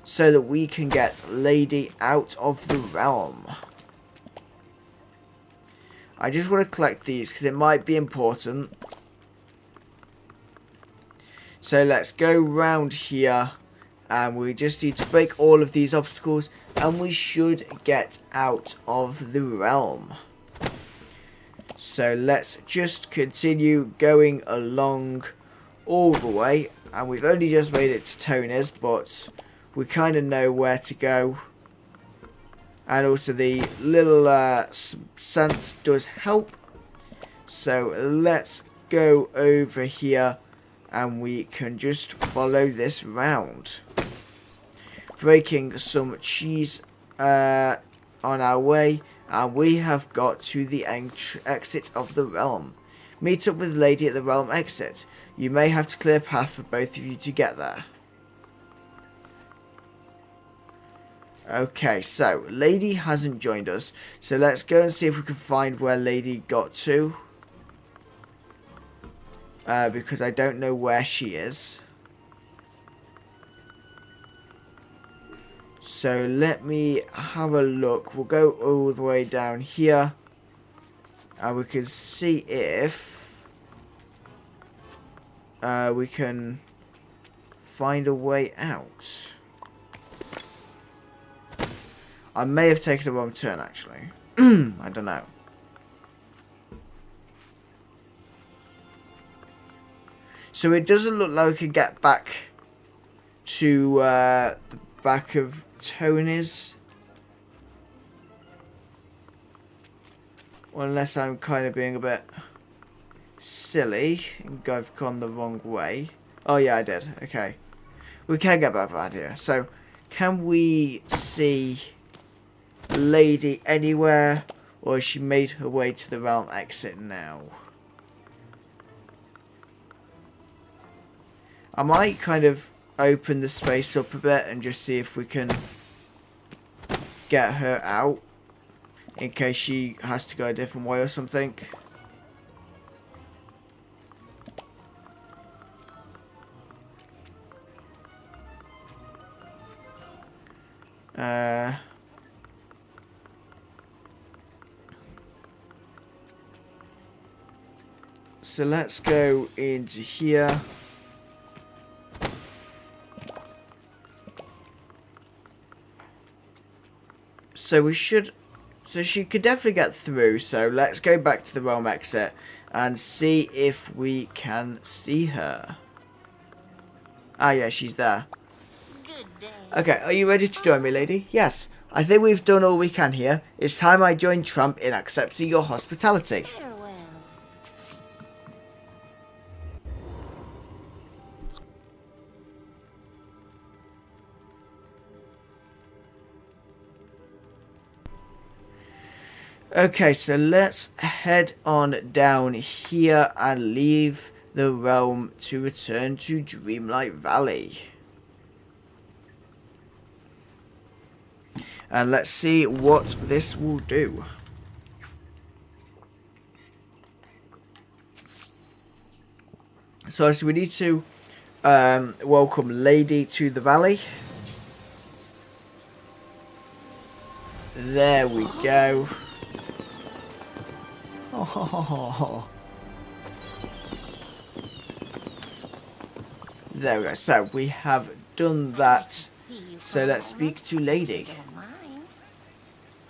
A: so that we can get Lady out of the realm. I just want to collect these because it might be important. So let's go round here and we just need to break all of these obstacles and we should get out of the realm. So let's just continue going along all the way, and we've only just made it to Tony's, but we kind of know where to go. And also the little scent does help. So let's go over here and we can just follow this round. Breaking some cheese on our way, and we have got to the exit of the realm. Meet up with Lady at the realm exit. You may have to clear a path for both of you to get there. Okay, so Lady hasn't joined us, so let's go and see if we can find where Lady got to. Because I don't know where she is. So let me have a look. We'll go all the way down here. And we can see if we can find a way out. I may have taken a wrong turn, actually. I don't know. So it doesn't look like we can get back to the back of Tony's. Well, unless I'm kind of being a bit silly and I've gone the wrong way. Oh yeah, I did. Okay. We can get back around here. So, can we see Lady anywhere? Or has she made her way to the realm exit now? I might kind of open the space up a bit and just see if we can get her out. In case she has to go a different way or something. So let's go into here. So we should... So she could definitely get through, so let's go back to the realm exit and see if we can see her. Ah, yeah, she's there.
C: Good day.
A: Okay, are you ready to join me, lady? Yes. I think we've done all we can here. It's time I joined Tramp in accepting your hospitality.
C: Farewell.
A: Okay, so let's head on down here and leave the realm to return to Dreamlight Valley. And let's see what this will do. So we need to welcome Lady to the valley. There we go. Oh. There we go. So we have done that.
C: See you for
A: So
C: a
A: let's
C: moment.
A: speak to Lady.
C: Don't mind.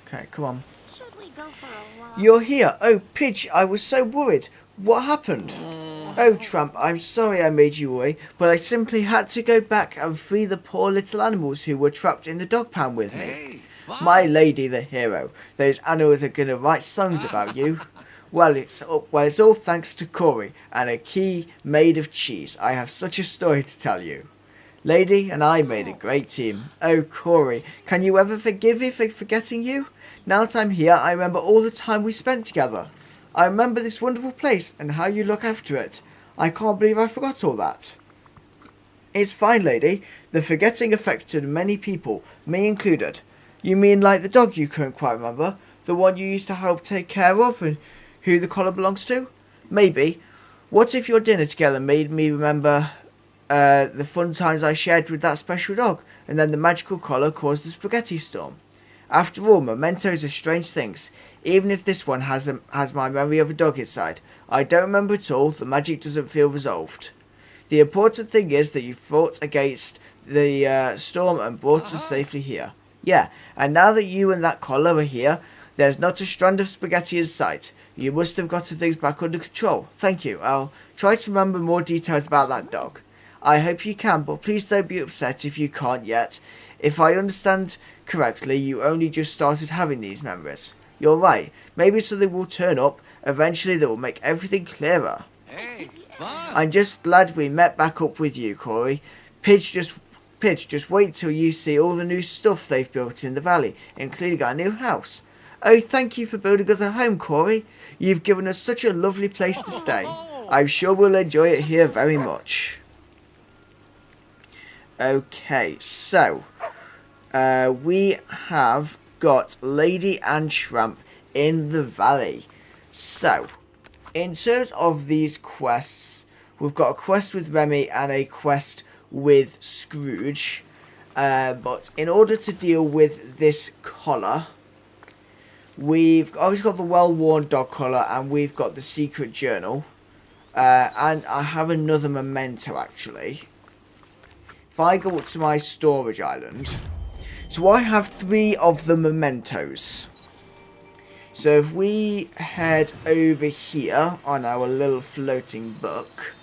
A: Okay, come on.
C: Should we go for a walk?
A: You're here. Oh, Pidge, I was so worried. What happened? Oh, Tramp, I'm sorry I made you worry, but I simply had to go back and free the poor little animals who were trapped in the dog pound with me.
B: Hey, fun.
A: My lady, the hero. Those animals are going to write songs about you. Well, it's all thanks to Corey and a key made of cheese. I have such a story to tell you. Lady and I made a great team. Oh, Corey, can you ever forgive me for forgetting you? Now that I'm here, I remember all the time we spent together. I remember this wonderful place and how you look after it. I can't believe I forgot all that. It's fine, lady. The forgetting affected many people, me included. You mean like the dog you couldn't quite remember? The one you used to help take care of and who the collar belongs to? Maybe. What if your dinner together made me remember the fun times I shared with that special dog, and then the magical collar caused the spaghetti storm? After all, mementos are strange things. Even if this one has my memory of a dog inside, I don't remember it all. The magic doesn't feel resolved. The important thing is that you fought against the storm and brought us safely here. Yeah, and now that you and that collar are here, there's not a strand of spaghetti in sight. You must have gotten things back under control. Thank you. I'll try to remember more details about that dog. I hope you can, but please don't be upset if you can't yet. If I understand correctly, you only just started having these memories. You're right. Maybe something will turn up eventually that will make everything clearer.
B: Hey, fun.
A: I'm just glad we met back up with you, Corey. Pidge, just wait till you see all the new stuff they've built in the valley, including our new house. Oh, thank you for building us a home, Corey. You've given us such a lovely place to stay. I'm sure we'll enjoy it here very much. Okay, so we have got Lady and Tramp in the valley. So, in terms of these quests, we've got a quest with Remy and a quest with Scrooge. But in order to deal with this collar, we've obviously got the well-worn dog collar and we've got the secret journal. And I have another memento, actually. If I go up to my storage island, so I have 3 of the mementos. So if we head over here on our little floating book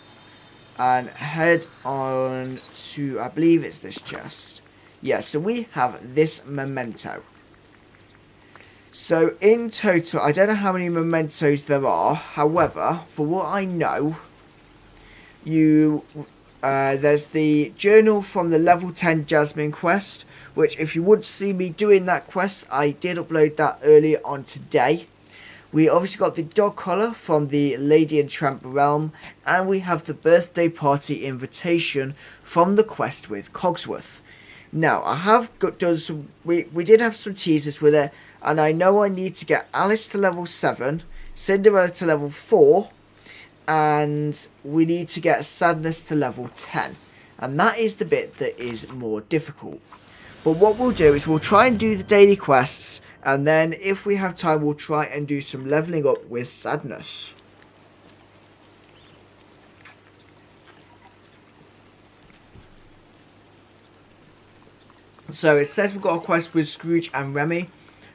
A: and head on to, I believe it's this chest. Yeah, so we have this memento. So in total, I don't know how many mementos there are. However, for what I know, there's the journal from the level 10 Jasmine quest, which if you would see me doing that quest, I did upload that earlier on today. We obviously got the dog collar from the Lady and Tramp realm, and we have the birthday party invitation from the quest with Cogsworth. Now, I have done some, we did have some teasers with it, and I know I need to get Alice to level 7, Cinderella to level 4, and we need to get Sadness to level 10. And that is the bit that is more difficult. But what we'll do is we'll try and do the daily quests, and then if we have time we'll try and do some leveling up with Sadness. So it says we've got a quest with Scrooge and Remy.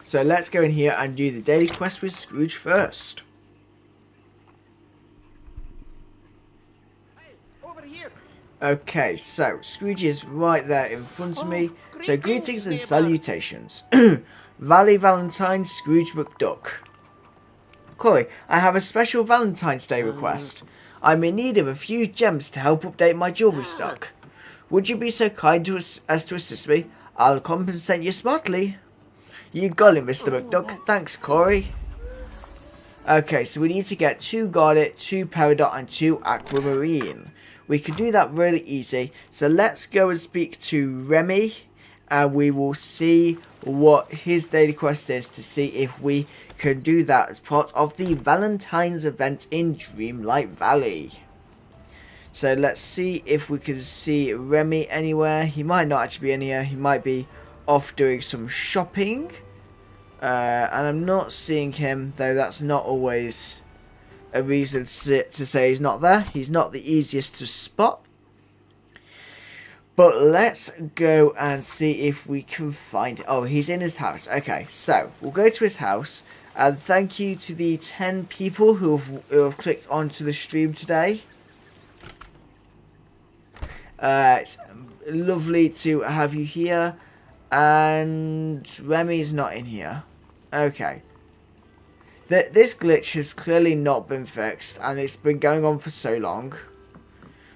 A: So let's go in here and do the daily quest with Scrooge first. Okay, so Scrooge is right there in front of me. So greetings and
B: neighbour.
A: salutations. Valley Valentine Scrooge McDuck. Corey, I have a special Valentine's Day request. I'm in need of a few gems to help update my jewellery stock. Would you be so kind as to assist me? I'll compensate you smartly. You got it, Mr. McDuck. Thanks, Corey. Okay, so we need to get 2 Garnet, 2 Peridot, and 2 Aquamarine. We can do that really easy. So let's go and speak to Remy, and we will see what his daily quest is to see if we can do that as part of the Valentine's event in Dreamlight Valley. So let's see if we can see Remy anywhere. He might not actually be in here. He might be off doing some shopping. And I'm not seeing him, though that's not always a reason to say he's not there. He's not the easiest to spot. But let's go and see if we can find it. Oh, he's in his house. Okay, so we'll go to his house. And thank you to the 10 people who have clicked onto the stream today. It's lovely to have you here. And Remy's not in here. Okay. This glitch has clearly not been fixed, and it's been going on for so long.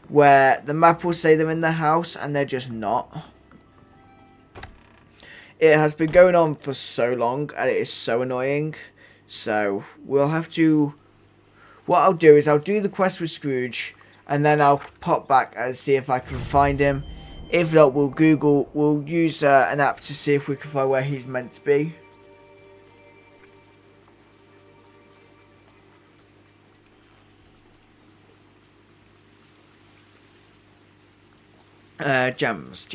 A: Where the map will say they're in the house, and they're just not. It has been going on for so long, and it is so annoying. So, we'll have to... What I'll do is I'll do the quest with Scrooge, and then I'll pop back and see if I can find him. If not, we'll use an app to see if we can find where he's meant to be. Gems.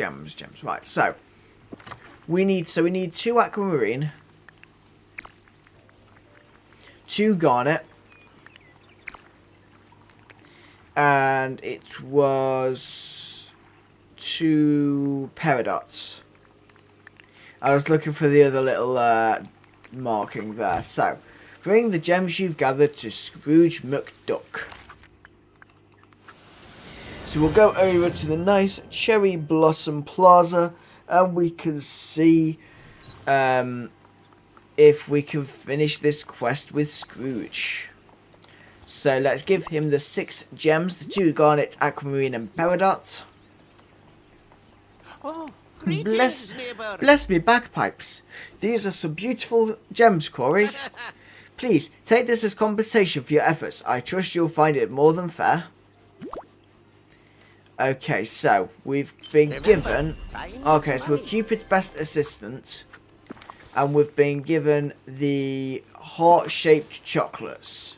A: Right, so we need 2 Aquamarine, 2 Garnet, and it was 2 Peridots. I was looking for the other little marking there. So, bring the gems you've gathered to Scrooge McDuck. So we'll go over to the nice Cherry Blossom Plaza, and we can see if we can finish this quest with Scrooge. So let's give him the 6 gems, the 2 Garnet, Aquamarine, and Peridot.
B: Oh, greetings, neighbour.
A: Bless me bagpipes. These are some beautiful gems, Corey. Please, take this as compensation for your efforts. I trust you'll find it more than fair. Okay, so we've been given... Okay, so we're Cupid's best assistant. And we've been given the heart-shaped chocolates.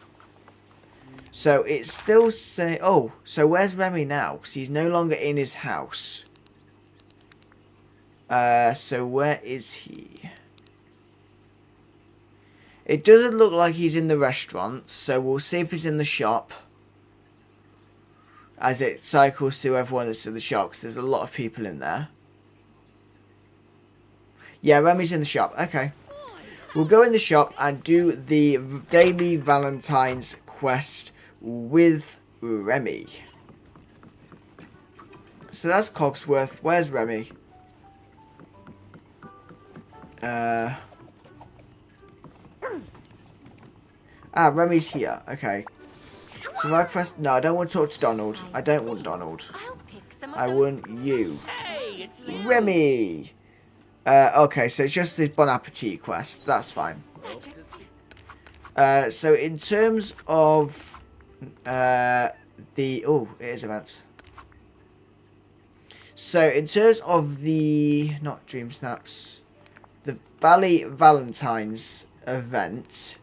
A: So it's still saying... Oh, so where's Remy now? Because he's no longer in his house. So where is he? It doesn't look like he's in the restaurant. So we'll see if he's in the shop. As it cycles through everyone that's in the shop, because there's a lot of people in there. Yeah, Remy's in the shop. Okay. We'll go in the shop and do the daily Valentine's quest with Remy. So that's Cogsworth. Where's Remy? Remy's here. Okay. So if I press... No, I don't want to talk to Donald. I don't want Donald.
D: I'll pick some of
A: I
D: those.
A: want you.
B: Hey, it's Lily.
A: Remy! Okay, so it's just this Bon Appetit quest. That's fine. So in terms of... the... Oh, it is events. So in terms of the... Not Dream Snaps. The Valley Valentine's event...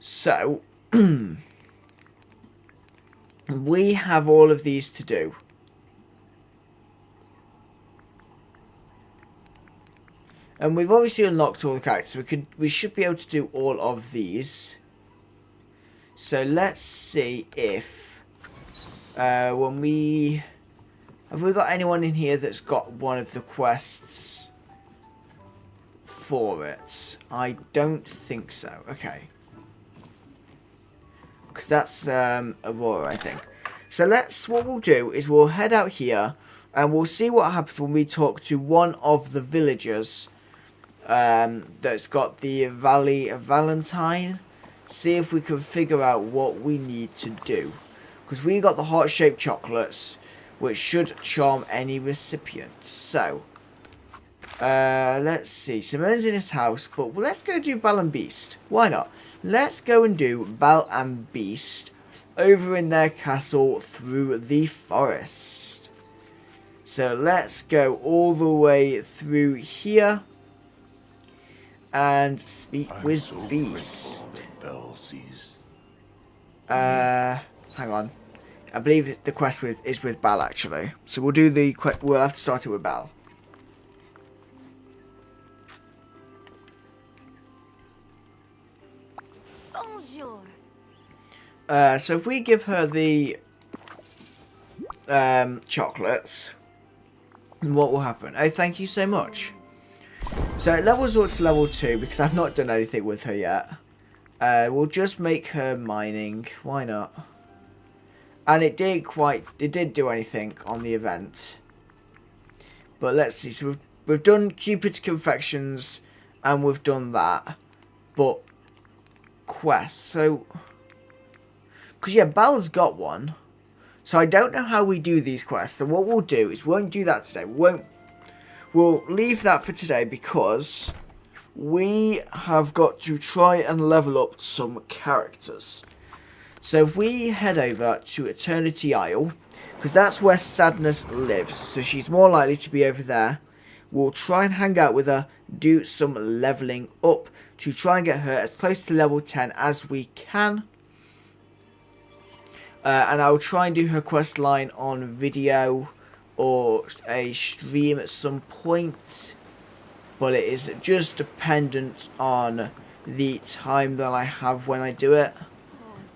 A: So, we have all of these to do. And we've obviously unlocked all the characters. We should be able to do all of these. So let's see if when we... Have we got anyone in here that's got one of the quests for it? I don't think so. Okay. Because that's Aurora, I think. So what we'll do is we'll head out here and we'll see what happens when we talk to one of the villagers that's got the Valley of Valentine. See if we can figure out what we need to do. Because we got the heart-shaped chocolates, which should charm any recipients. So, let's see. Simone's in his house, but let's go do Belle and Beast. Why not? Let's go and do Belle and Beast over in their castle through the forest. So let's go all the way through here and speak with Beast. Hang on. I believe the quest is with Belle actually. So we'll do we'll have to start it with Belle.
C: Bonjour.
A: So if we give her the chocolates, what will happen? Oh, thank you so much. So it levels up to level 2 because I've not done anything with her yet. We'll just make her mining. Why not? And it did do anything on the event. But let's see. So we've done Cupid's Confections and we've done that. But quests. So because yeah, Belle's got one. So I don't know how we do these quests. So what we'll do is we won't do that today. We'll leave that for today because we have got to try and level up some characters. So if we head over to Eternity Isle, because that's where Sadness lives, so she's more likely to be over there. We'll try and hang out with her, do some leveling up to try and get her as close to level 10 as we can. And I'll try and do her quest line on video or a stream at some point. But it is just dependent on the time that I have when I do it.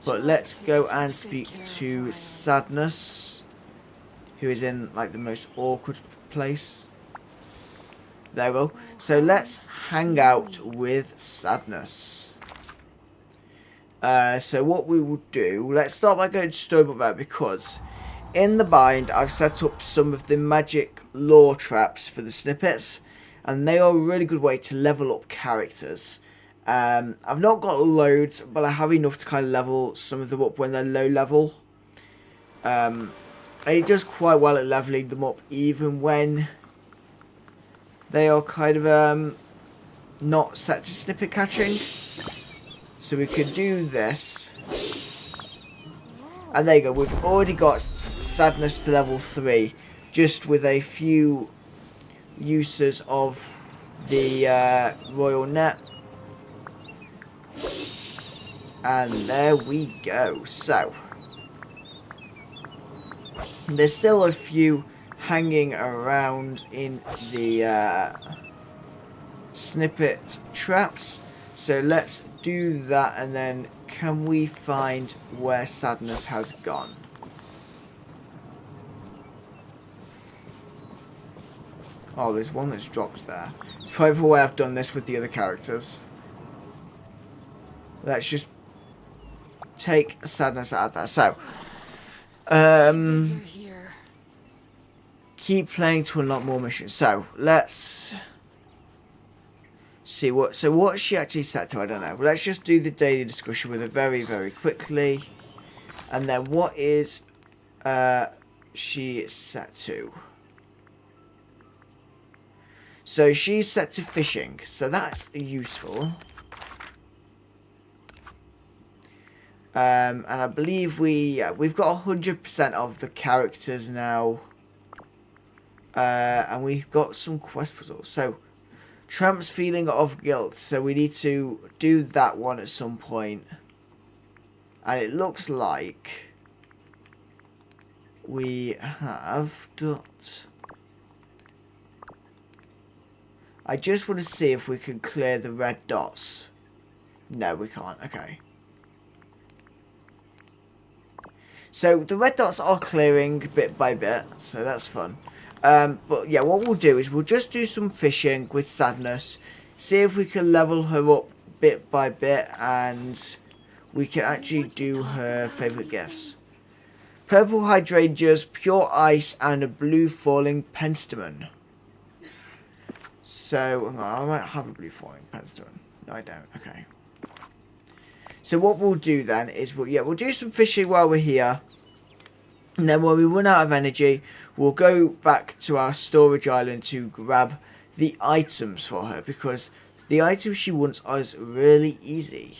A: But let's go and speak to Sadness, who is in like the most awkward place. There we go. So let's hang out with Sadness. So what we will do, let's start by going to Storybook there because in the bind I've set up some of the magic lore traps for the snippets. And they are a really good way to level up characters. I've not got loads, but I have enough to kind of level some of them up when they're low level. And it does quite well at leveling them up, even when they are kind of not set to snippet catching. So we could do this. And there you go, we've already got Sadness to level 3, just with a few uses of the royal net. And there we go. So there's still a few hanging around in the snippet traps, so let's do that. And then can we find where Sadness has gone? Oh, there's one that's dropped there. It's probably the way I've done this with the other characters. Let's just take Sadness out of there. So, keep playing to unlock more missions. So, let's see what she actually set to. I don't know. But let's just do the daily discussion with her very, very quickly. And then what is she set to? So she's set to fishing, so that's useful. And I believe we've got 100% of the characters now. And we've got some quest puzzles. So, Tramp's feeling of guilt. So we need to do that one at some point. And it looks like we have got... I just want to see if we can clear the red dots. No, we can't. Okay. So the red dots are clearing bit by bit, so that's fun. But yeah, what we'll do is we'll just do some fishing with Sadness, see if we can level her up bit by bit, and we can actually do her favourite gifts. Purple hydrangeas, pure ice, and a blue falling penstemon. So, hang on, I might have a blue falling penstemon. No, I don't. Okay. So what we'll do then is, we'll do some fishing while we're here. And then when we run out of energy, we'll go back to our storage island to grab the items for her. Because the items she wants are really easy.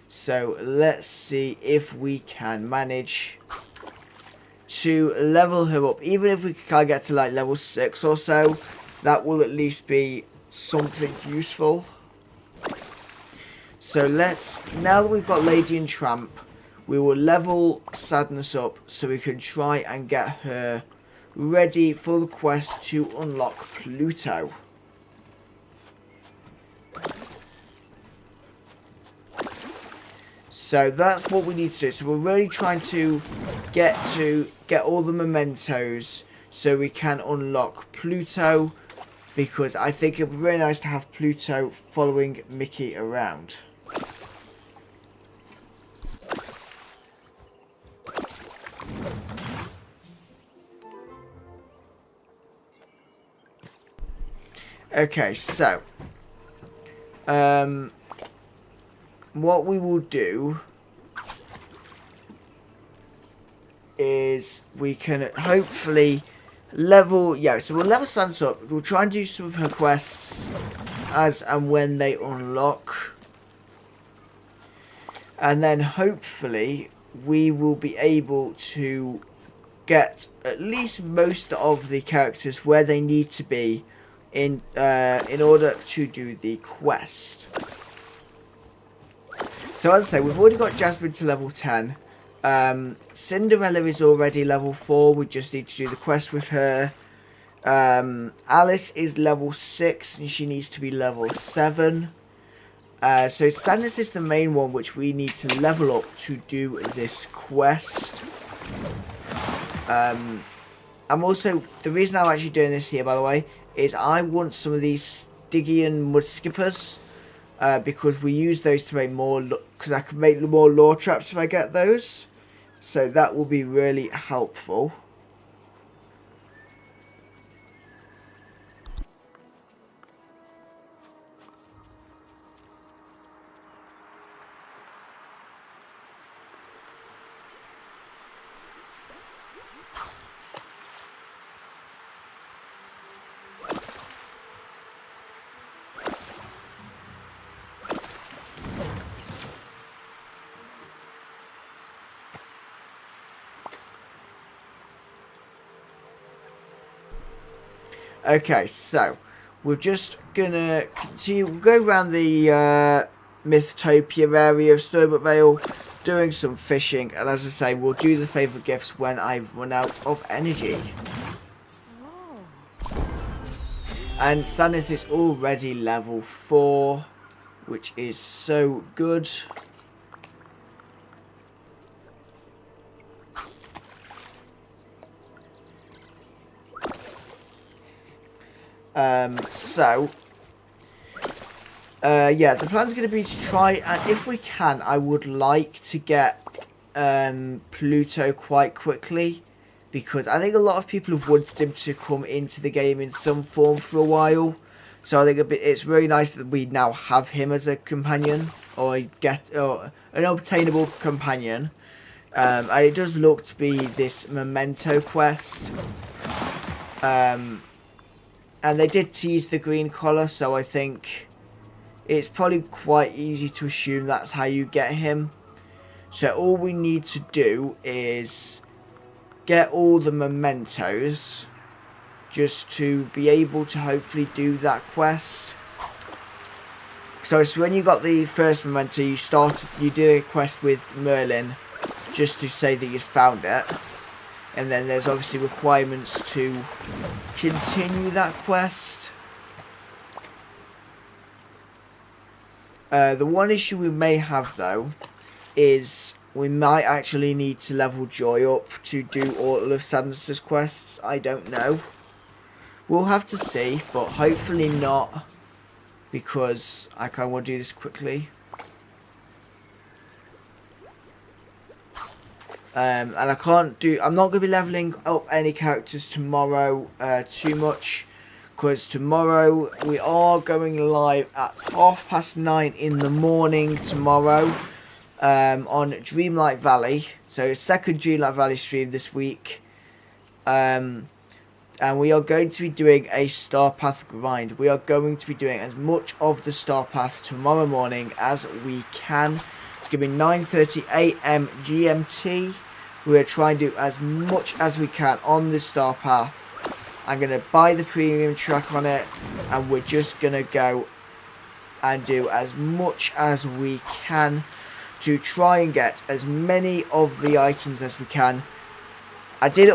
A: So let's see if we can manage to level her up. Even if we can't get to like level 6 or so, that will at least be something useful. So now that we've got Lady and Tramp, we will level Sadness up so we can try and get her ready for the quest to unlock Pluto. So that's what we need to do. So we're really trying to get all the mementos so we can unlock Pluto, because I think it would be really nice to have Pluto following Mickey around. Okay, so what we will do is we can hopefully level, so we'll level Sans up. We'll try and do some of her quests as and when they unlock, and then hopefully we will be able to get at least most of the characters where they need to be in order to do the quest. So as I say, we've already got Jasmine to level 10. Cinderella is already level 4. We just need to do the quest with her. Alice is level 6 and she needs to be level 7. So Sadness is the main one which we need to level up to do this quest. I'm also, the reason I'm actually doing this here, by the way, is I want some of these Stygian mud skippers, because we use those to make more, because I can make more lure traps if I get those, so that will be really helpful. Okay, so we're just gonna continue. We'll go around the Mythtopia area of Storybook Vale, doing some fishing, and as I say, we'll do the favourite gifts when I've run out of energy. And Stannis is already level 4, which is so good. Yeah, the plan's going to be to try, and if we can, I would like to get Pluto quite quickly, because I think a lot of people have wanted him to come into the game in some form for a while. So I think it's really nice that we now have him as a companion, or an obtainable companion. And it does look to be this memento quest. And they did tease the green collar, so I think it's probably quite easy to assume that's how you get him. So all we need to do is get all the mementos just to be able to hopefully do that quest. So when you got the first memento, you did a quest with Merlin just to say that you'd found it. And then there's obviously requirements to continue that quest. The one issue we may have, though, is we might actually need to level Joy up to do all of Sadness's quests. I don't know. We'll have to see, but hopefully not, because I kind of want to do this quickly. And I'm not going to be leveling up any characters tomorrow too much, because tomorrow we are going live at 9:30 in the morning tomorrow on Dreamlight Valley. So second Dreamlight Valley stream this week. And we are going to be doing a Star Path grind. We are going to be doing as much of the Star Path tomorrow morning as we can. It's going to be 9:30 AM GMT. We're going to try and do as much as we can on the Star Path. I'm going to buy the premium track on it, and we're just going to go and do as much as we can to try and get as many of the items as we can. I did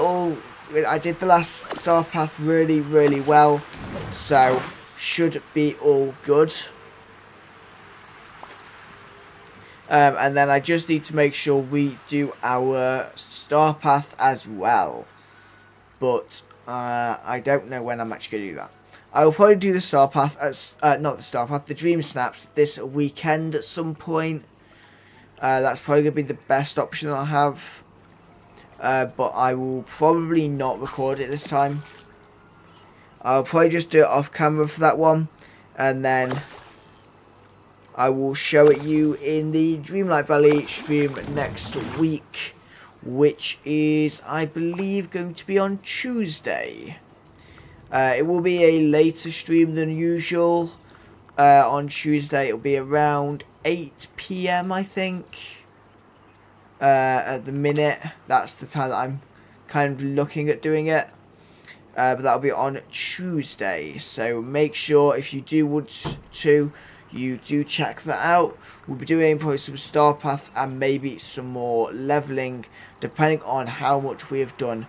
A: the last Star Path really, really well, so should be all good. And then I just need to make sure we do our Star Path as well. But I don't know when I'm actually going to do that. I will probably do the Star Path, not the Star Path, the Dream Snaps this weekend at some point. That's probably going to be the best option I'll have. But I will probably not record it this time. I'll probably just do it off camera for that one. And then I will show it you in the Dreamlight Valley stream next week, which is, I believe, going to be on Tuesday. It will be a later stream than usual. On Tuesday, it will be around 8 PM, I think. At the minute, that's the time that I'm kind of looking at doing it. But that'll be on Tuesday. So make sure, if you do want to, you do check that out. We'll be doing probably some Star Path and maybe some more leveling, depending on how much we have done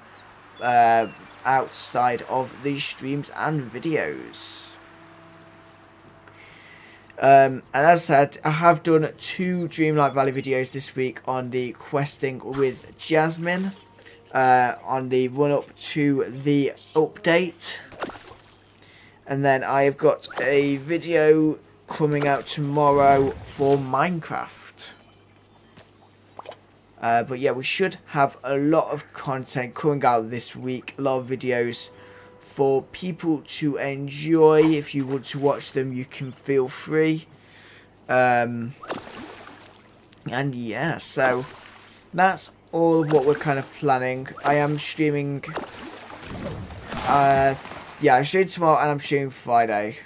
A: outside of these streams and videos. And as I said, I have done 2 Dreamlight Valley videos this week on the questing with Jasmine, on the run up to the update. And then I have got a video coming out tomorrow for Minecraft. But yeah, we should have a lot of content coming out this week, a lot of videos for people to enjoy. If you want to watch them, you can feel free. And yeah, so that's all of what we're kind of planning. I am streaming, yeah, I'm streaming tomorrow and I'm streaming Friday.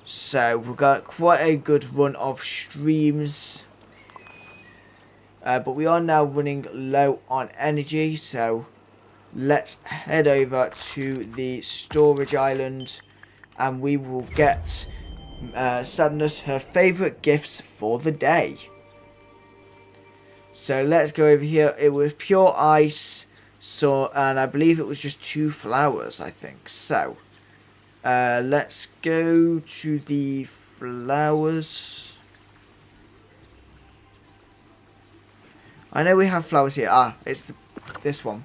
A: So we've got quite a good run of streams. But we are now running low on energy, so let's head over to the storage island and we will get Sadness her favourite gifts for the day. So let's go over here. It was pure ice, and I believe it was just 2 flowers, I think. So let's go to the flowers. I know we have flowers here. It's this one.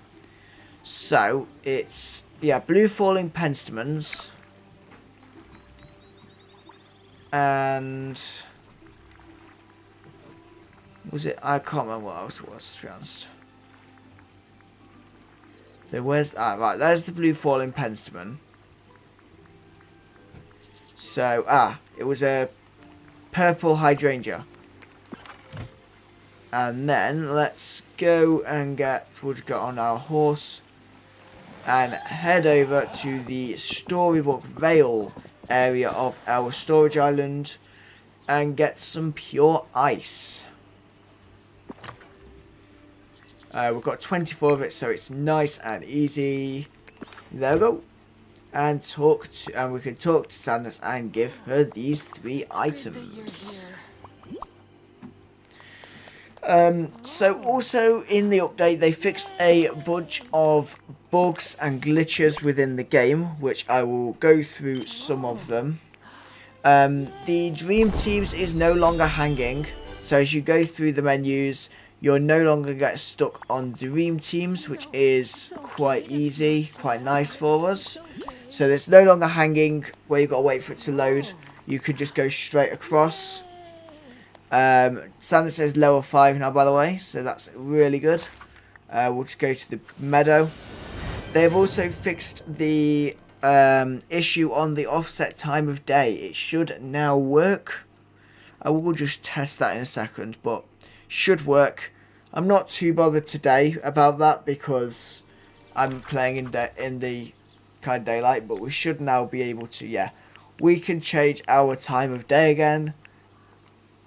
A: So it's, yeah, blue falling penstemons. And was it? I can't remember what else it was, to be honest. So where's right? There's the blue falling penstemon. So it was a purple hydrangea. And then let's go and we'll get on our horse and head over to the Storybook Vale area of our storage island and get some pure ice. We've got 24 of it, so it's nice and easy. There we go. And we can talk to Sadness and give her these 3 items. So also in the update, they fixed a bunch of bugs and glitches within the game, which I will go through some of them. The Dream Teams is no longer hanging, so as you go through the menus, you'll no longer get stuck on Dream Teams, which is quite easy, quite nice for us. So it's no longer hanging where you've got to wait for it to load. You could just go straight across. Sanders says level 5 now, by the way, so that's really good. We'll just go to the meadow. They've also fixed the issue on the offset time of day. It should now work. I will just test that in a second, but should work. I'm not too bothered today about that because I'm playing in the kind of daylight, but we should now be able to, yeah, we can change our time of day again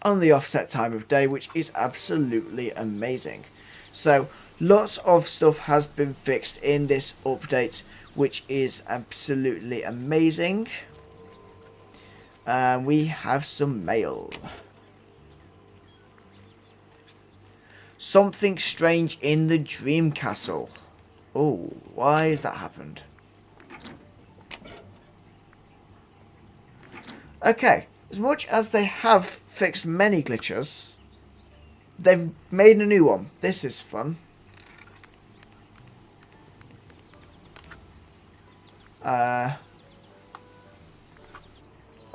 A: on the offset time of day, which is absolutely amazing. So lots of stuff has been fixed in this update, which is absolutely amazing. We have some mail. Something strange in the Dream Castle. Oh, why has that happened? Okay, as much as they have fixed many glitches, they've made a new one. This is fun.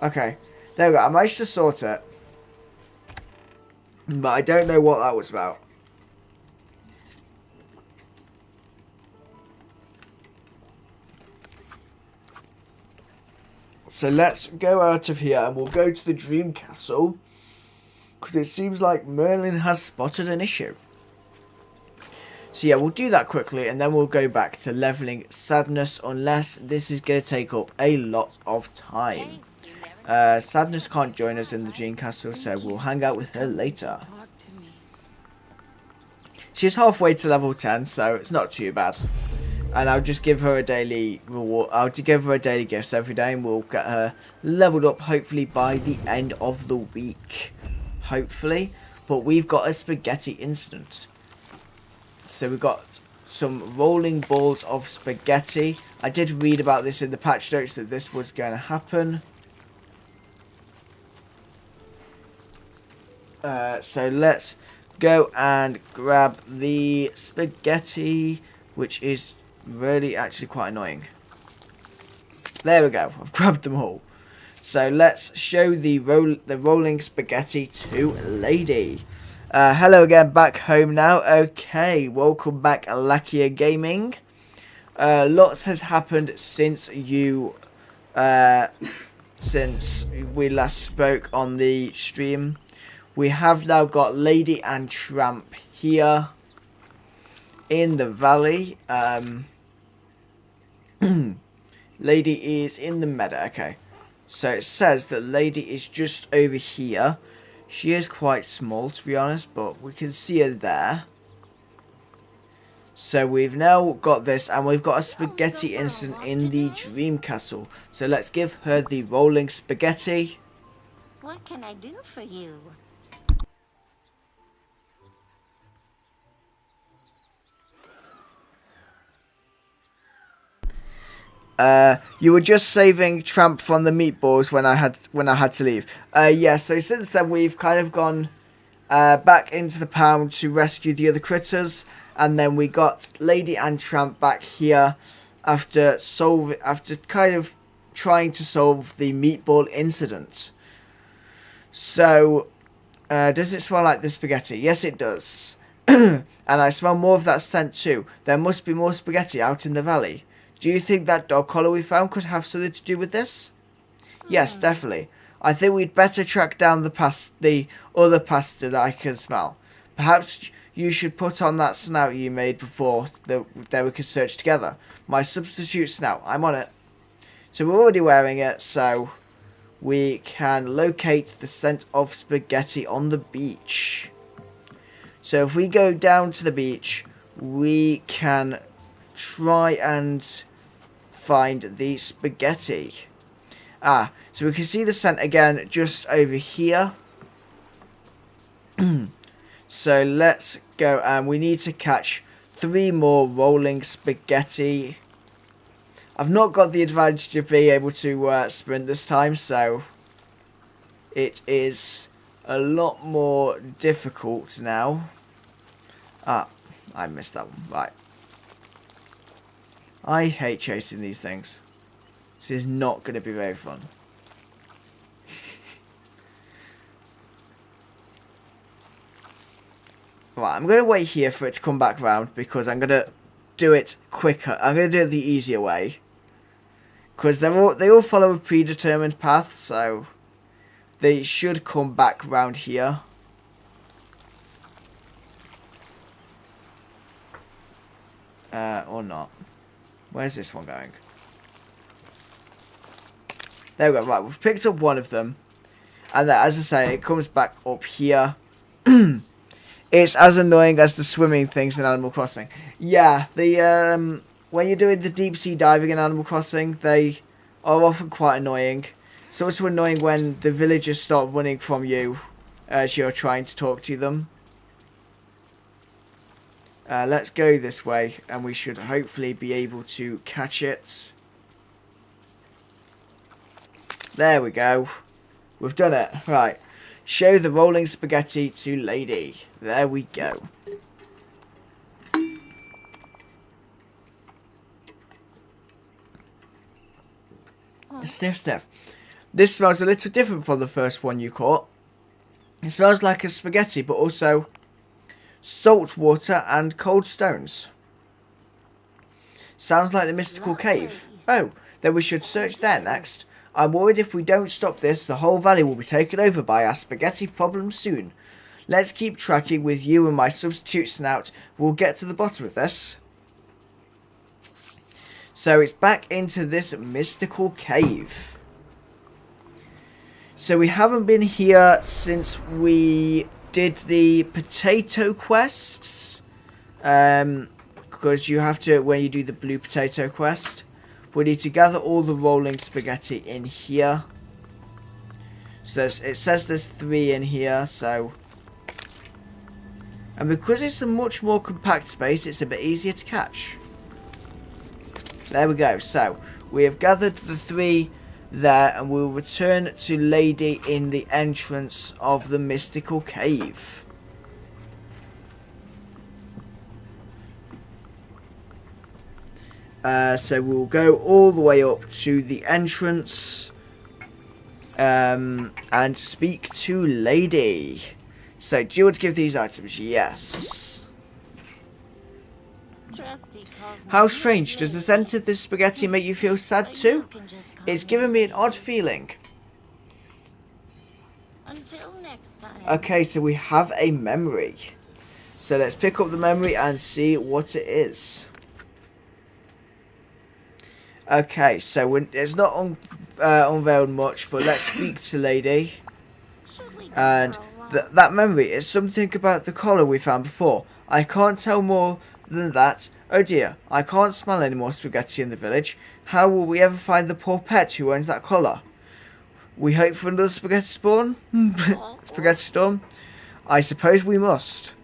A: Okay, there we go. I managed to sort it, but I don't know what that was about. So let's go out of here and we'll go to the Dream Castle, because it seems like Merlin has spotted an issue. So yeah, we'll do that quickly and then we'll go back to leveling Sadness, unless this is going to take up a lot of time. Sadness can't join us in the Dream Castle, so we'll hang out with her later. She's halfway to level 10, so it's not too bad. And I'll just give her a daily reward. I'll give her a daily gifts every day, and we'll get her leveled up hopefully by the end of the week. Hopefully. But we've got a spaghetti incident. So we've got some rolling balls of spaghetti. I did read about this in the patch notes that this was going to happen. So let's go and grab the spaghetti, which is really actually quite annoying. There we go. I've grabbed them all. So let's show the rolling spaghetti to Lady. Hello again, back home now. Okay, welcome back, Lakia Gaming. Lots has happened since you since we last spoke on the stream. We have now got Lady and Tramp here in the valley. Lady is in the meadow. Okay, so it says that Lady is just over here. She is quite small, to be honest, but we can see her there. So we've now got this, and we've got a spaghetti incident in the Dream Castle. So let's give her the rolling spaghetti.
C: What can I do for you?
A: You were just saving Tramp from the meatballs when I had to leave. Yeah, so since then we've kind of gone back into the pound to rescue the other critters, and then we got Lady and Tramp back here after kind of trying to solve the meatball incident. So, does it smell like the spaghetti? Yes, it does. And I smell more of that scent too. There must be more spaghetti out in the valley. Do you think that dog collar we found could have something to do with this? Yes, definitely. I think we'd better track down the other pasta that I can smell. Perhaps you should put on that snout you made before that we could search together. My substitute snout. I'm on it. So we're already wearing it, so we can locate the scent of spaghetti on the beach. So if we go down to the beach, we can try and find the spaghetti. So we can see the scent again just over here. So let's go, and we need to catch 3 more rolling spaghetti. I've not got the advantage to be able to sprint this time, so it is a lot more difficult now. I missed that one. Right. I hate chasing these things. This is not going to be very fun. Right, I'm going to wait here for it to come back round because I'm going to do it quicker. I'm going to do it the easier way. Because they all follow a predetermined path, so they should come back round here. Or not. Where's this one going? There we go. Right, we've picked up one of them. And then, as I say, it comes back up here. It's as annoying as the swimming things in Animal Crossing. Yeah, the when you're doing the deep sea diving in Animal Crossing, they are often quite annoying. It's also annoying when the villagers start running from you as you're trying to talk to them. Let's go this way, and we should hopefully be able to catch it. There we go. We've done it. Right. Show the rolling spaghetti to Lady. There we go. Sniff, sniff. This smells a little different from the first one you caught. It smells like a spaghetti, but also salt water and cold stones. Sounds like the mystical cave. Oh, then we should search there next. I'm worried if we don't stop this, the whole valley will be taken over by our spaghetti problem soon. Let's keep tracking with you and my substitute snout. We'll get to the bottom of this. So it's back into this mystical cave. So we haven't been here since we did the potato quests. Because you have to, when you do the blue potato quest, we need to gather all the rolling spaghetti in here. So it says there's 3 in here, so... And because it's a much more compact space, it's a bit easier to catch. There we go. So, we have gathered the 3 there, and we'll return to Lady in the entrance of the mystical cave. So we'll go all the way up to the entrance and speak to Lady. So, do you want to give these items? Yes. How strange. Does the scent of this spaghetti make you feel sad too? It's given me an odd feeling.
C: Until next time.
A: Okay, so we have a memory. So let's pick up the memory and see what it is. Okay, so it's not unveiled much, but let's speak to Lady. And that memory is something about the collar we found before. I can't tell more than that. Oh dear, I can't smell any more spaghetti in the village. How will we ever find the poor pet who owns that collar? We hope for another spaghetti spawn? Spaghetti storm? I suppose we must.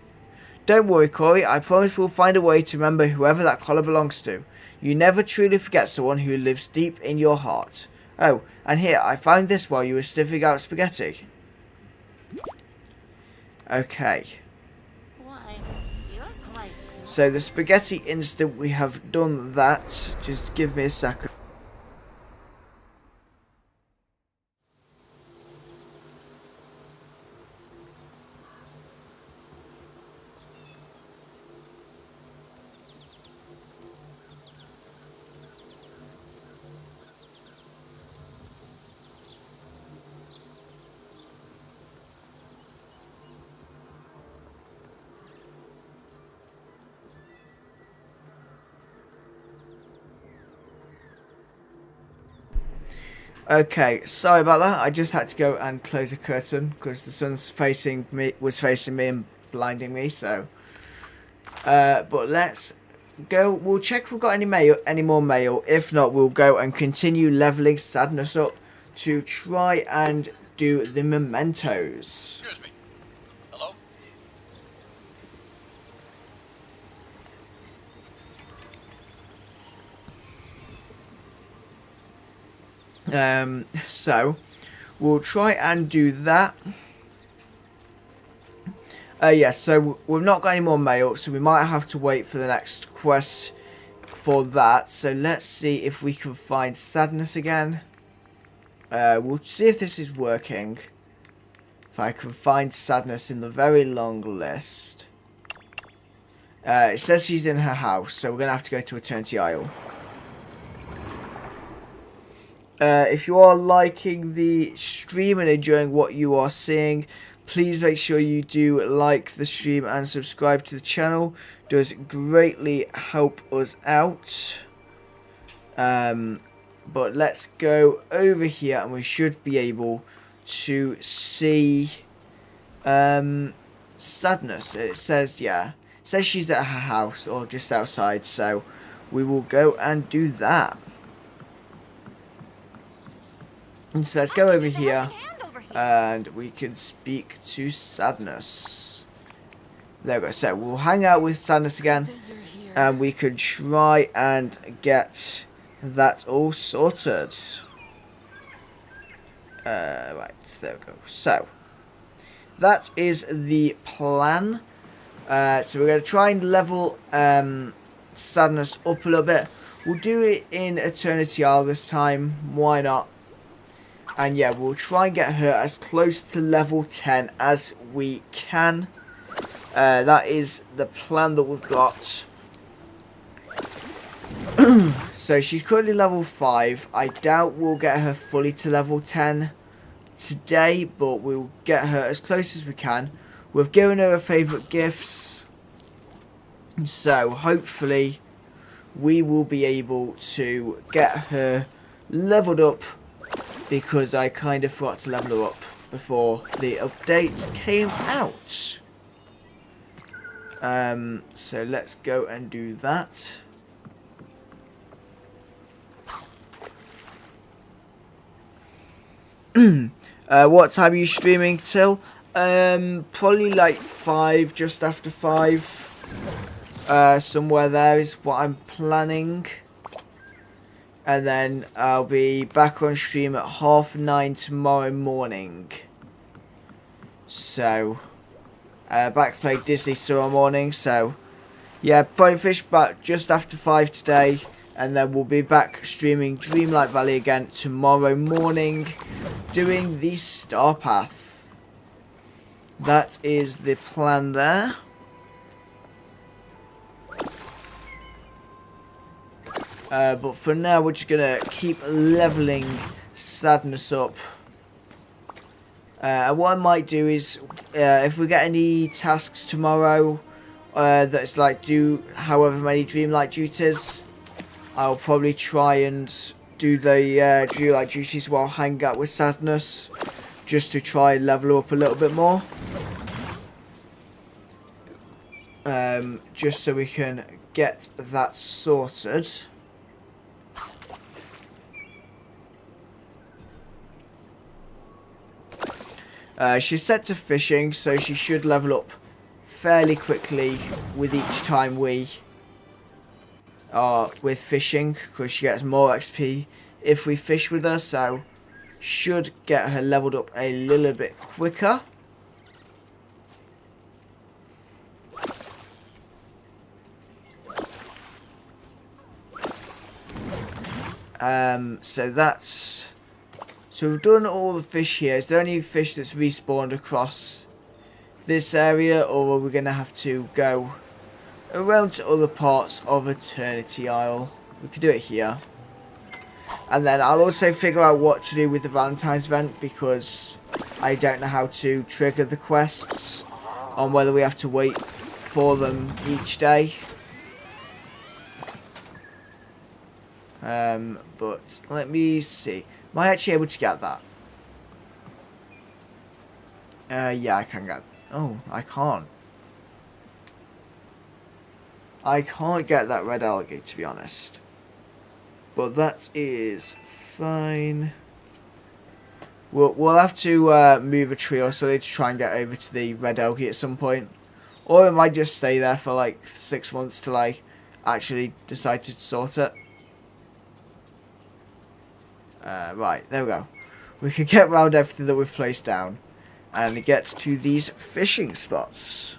A: Don't worry, Corey. I promise we'll find a way to remember whoever that collar belongs to. You never truly forget someone who lives deep in your heart. Oh, and here, I found this while you were sniffing out spaghetti. Okay.
C: Why, you're quite cool.
A: So the spaghetti instant, we have done that. Just give me a second. Okay, sorry about that. I just had to go and close a curtain because the sun's was facing me and blinding me. So, but let's go. We'll check if we've got any more mail. If not, we'll go and continue leveling Sadness up to try and do the mementos.
E: Excuse me. Hello?
A: So we'll try and do that. Yes, so we've not got any more mail, so we might have to wait for the next quest for that. So let's see if we can find sadness again. We'll see if this is working. If I can find sadness in the very long list. It says she's in her house, so we're going to have to go to Eternity Isle. If you are liking the stream and enjoying what you are seeing, please make sure you do like the stream and subscribe to the channel. It does greatly help us out. But let's go over here and we should be able to see sadness. It says, yeah, it says she's at her house or just outside, so we will go and do that. And so let's go over here and we can speak to sadness. There we go. So we'll hang out with sadness again and we can try and get that all sorted. Right, there we go. So that is the plan. So we're going to try and level sadness up a little bit. We'll do it in Eternity Isle this time. Why not? And yeah, we'll try and get her as close to level 10 as we can. That is the plan that we've got. So she's currently level 5. I doubt we'll get her fully to level 10 today, but we'll get her as close as we can. We've given her her favourite gifts. So hopefully we will be able to get her leveled up, because I kind of forgot to level her up before the update came out. So let's go and do that. What time are you streaming till? Probably like 5, just after 5. Somewhere there is what I'm planning. And then I'll be back on stream at 9:30 tomorrow morning. So, back to play Disney tomorrow morning. So, yeah, probably fish back just after 5 today. And then we'll be back streaming Dreamlight Valley again tomorrow morning, doing the Star Path. That is the plan there. But for now, we're just going to keep leveling sadness up. And what I might do is, if we get any tasks tomorrow, that's like do however many Dreamlight duties, I'll probably try and do the Dreamlight duties while hang out with sadness, just to try and level her up a little bit more. Just so we can get that sorted. She's set to fishing, so she should level up fairly quickly with each time we are with fishing, because she gets more XP if we fish with her, so should get her leveled up a little bit quicker. So we've done all the fish here. Is there any fish that's respawned across this area, or are we going to have to go around to other parts of Eternity Isle? We could do it here. And then I'll also figure out what to do with the Valentine's event, because I don't know how to trigger the quests, on whether we have to wait for them each day. But let me see. Am I actually able to get that? Yeah, I can get... Oh, I can't. I can't get that red algae, to be honest. But that is fine. We'll have to move a tree or something to try and get over to the red algae at some point. Or it might just stay there for like 6 months till I actually decide to sort it. Right, there we go. We can get around everything that we've placed down and get to these fishing spots.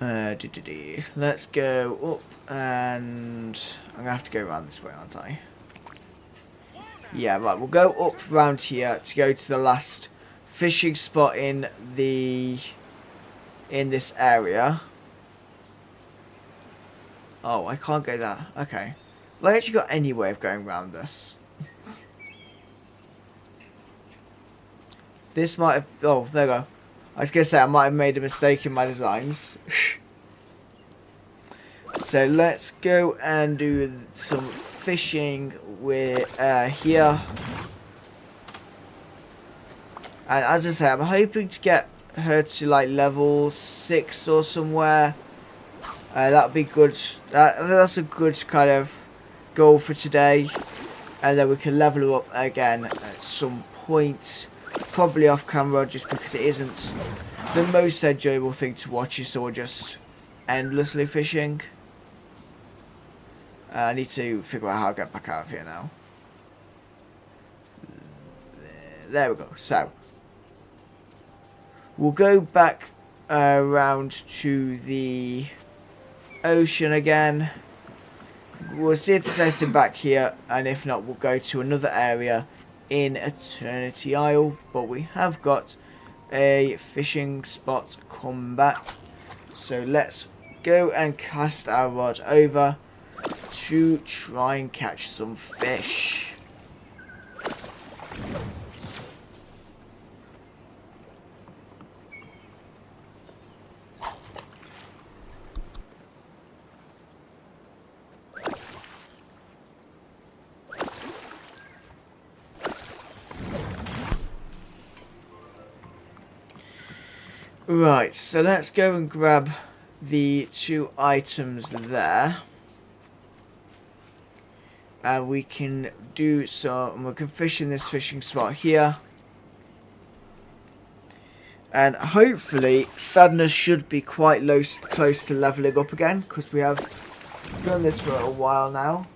A: Let's go up, and I'm gonna have to go around this way, aren't I? Yeah, right. We'll go up round here to go to the last fishing spot in this area. Oh, I can't go there. Okay. Have I actually got any way of going around this? This might have... Oh, there we go. I was going to say I might have made a mistake in my designs. So let's go and do some fishing with here. And as I say, I'm hoping to get her to like level 6 or somewhere. That would be good. That's a good kind of goal for today. And then we can level her up again at some point. Probably off camera, just because it isn't the most enjoyable thing to watch. Is so we're just endlessly fishing. I need to figure out how to get back out of here now. There we go. So we'll go back around to the ocean again. We'll see if there's anything back here, and if not, we'll go to another area in Eternity Isle. But we have got a fishing spot come back, so let's go and cast our rod over to try and catch some fish. Right, so let's go and grab the 2 items there. And we can do some, we can fish in this fishing spot here. And hopefully Sadness should be quite close to leveling up again, because we have done this for a while now.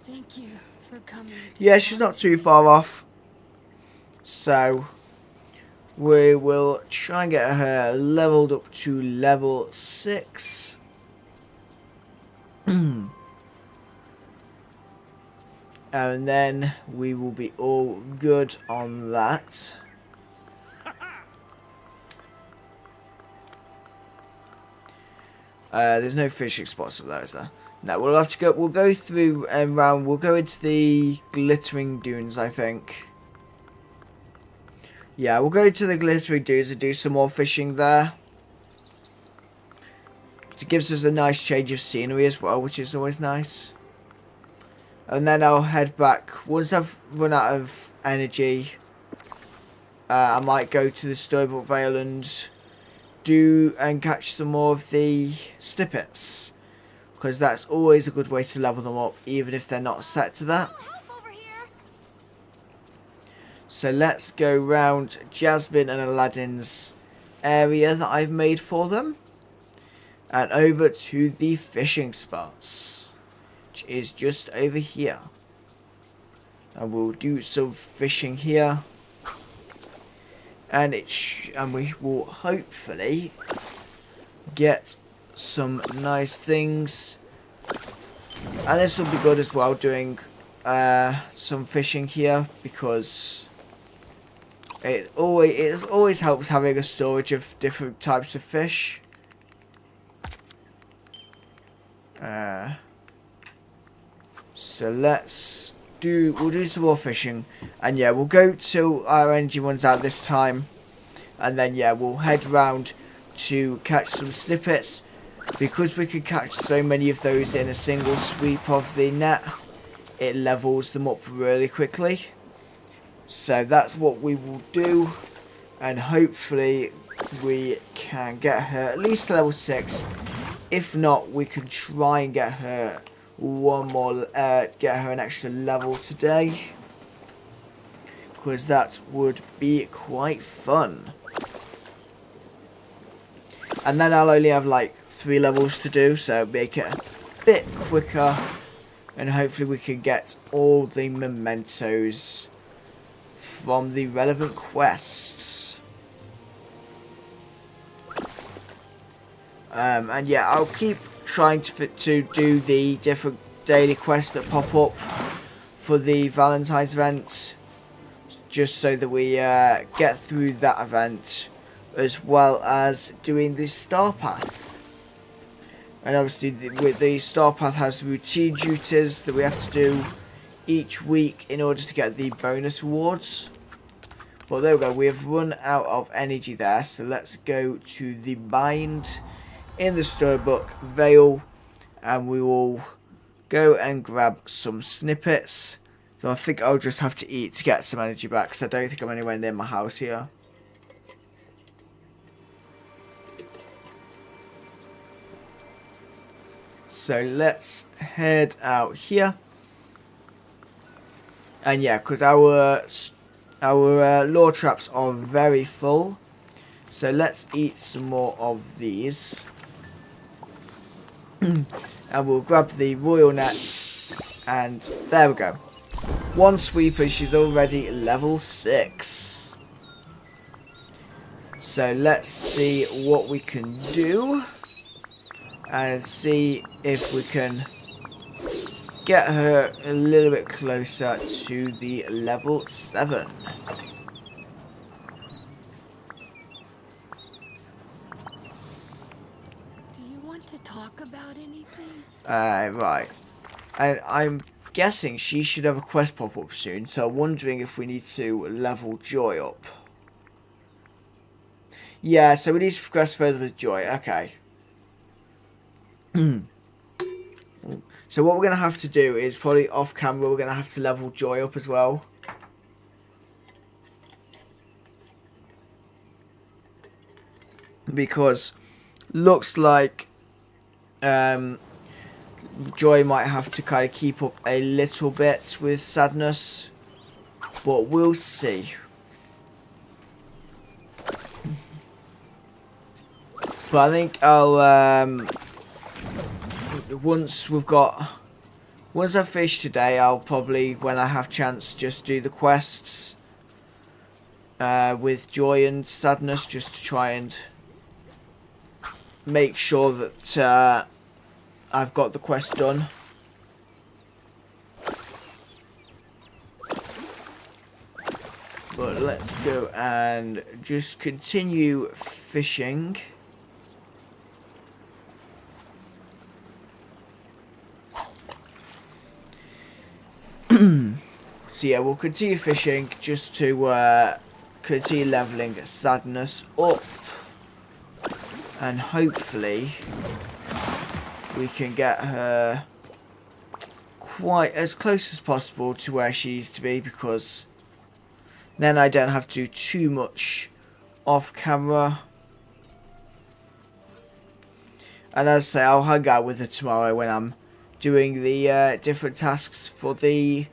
D: Thank you for coming.
A: Yeah, she's not too far off. So we will try and get her leveled up to level 6. And then we will be all good on that. There's no fishing spots up there, is there? No, we'll have to go. We'll go through and round. We'll go into the glittering dunes, I think. Yeah, we'll go to the glittering dunes and do some more fishing there. It gives us a nice change of scenery as well, which is always nice. And then I'll head back. Once I've run out of energy, I might go to the Storybook Vale and catch some more of the snippets. Because that's always a good way to level them up, even if they're not set to that. So let's go round Jasmine and Aladdin's area that I've made for them. And over to the fishing spots, which is just over here. And we'll do some fishing here. And we will hopefully get some nice things. And this will be good as well, doing some fishing here, because it always helps having a storage of different types of fish. So we'll do some more fishing, and yeah, we'll go till our energy runs out this time, and then yeah, we'll head round to catch some snippets, because we can catch so many of those in a single sweep of the net. It levels them up really quickly. So that's what we will do, and hopefully we can get her at least to level 6. If not, we can try and get her get her an extra level today, because that would be quite fun. And then I'll only have like 3 levels to do, so make it a bit quicker, and hopefully we can get all the mementos from the relevant quests. And yeah, I'll keep trying to do the different daily quests that pop up for the Valentine's event, just so that we get through that event, as well as doing the Star Path. And obviously with the Star Path has routine duties that we have to do each week in order to get the bonus rewards. Well, there we go, we have run out of energy there, so let's go to the bind in the Storybook Vale, and we will go and grab some snippets. So I think I'll just have to eat to get some energy back, because I don't think I'm anywhere near my house here. So let's head out here. And yeah, because our lore traps are very full. So let's eat some more of these. And we'll grab the royal net. And there we go. One sweeper, she's already level 6. So let's see what we can do. And see if we can get her a little bit closer to the level 7.
D: Do you want to talk about anything?
A: Right. And I'm guessing she should have a quest pop up soon, so I'm wondering if we need to level Joy up. Yeah, so we need to progress further with Joy. Okay. So what we're going to have to do is probably off camera we're going to have to level Joy up as well. Because looks like Joy might have to kind of keep up a little bit with Sadness. But we'll see. But I think I'll once I've fished today, I'll probably, when I have chance, just do the quests with Joy and Sadness, just to try and make sure that I've got the quest done. But let's go and just continue fishing. So yeah, we'll continue fishing just to continue leveling Sadness up, and hopefully we can get her quite as close as possible to where she needs to be, because then I don't have to do too much off camera. And as I say, I'll hang out with her tomorrow when I'm doing the different tasks for the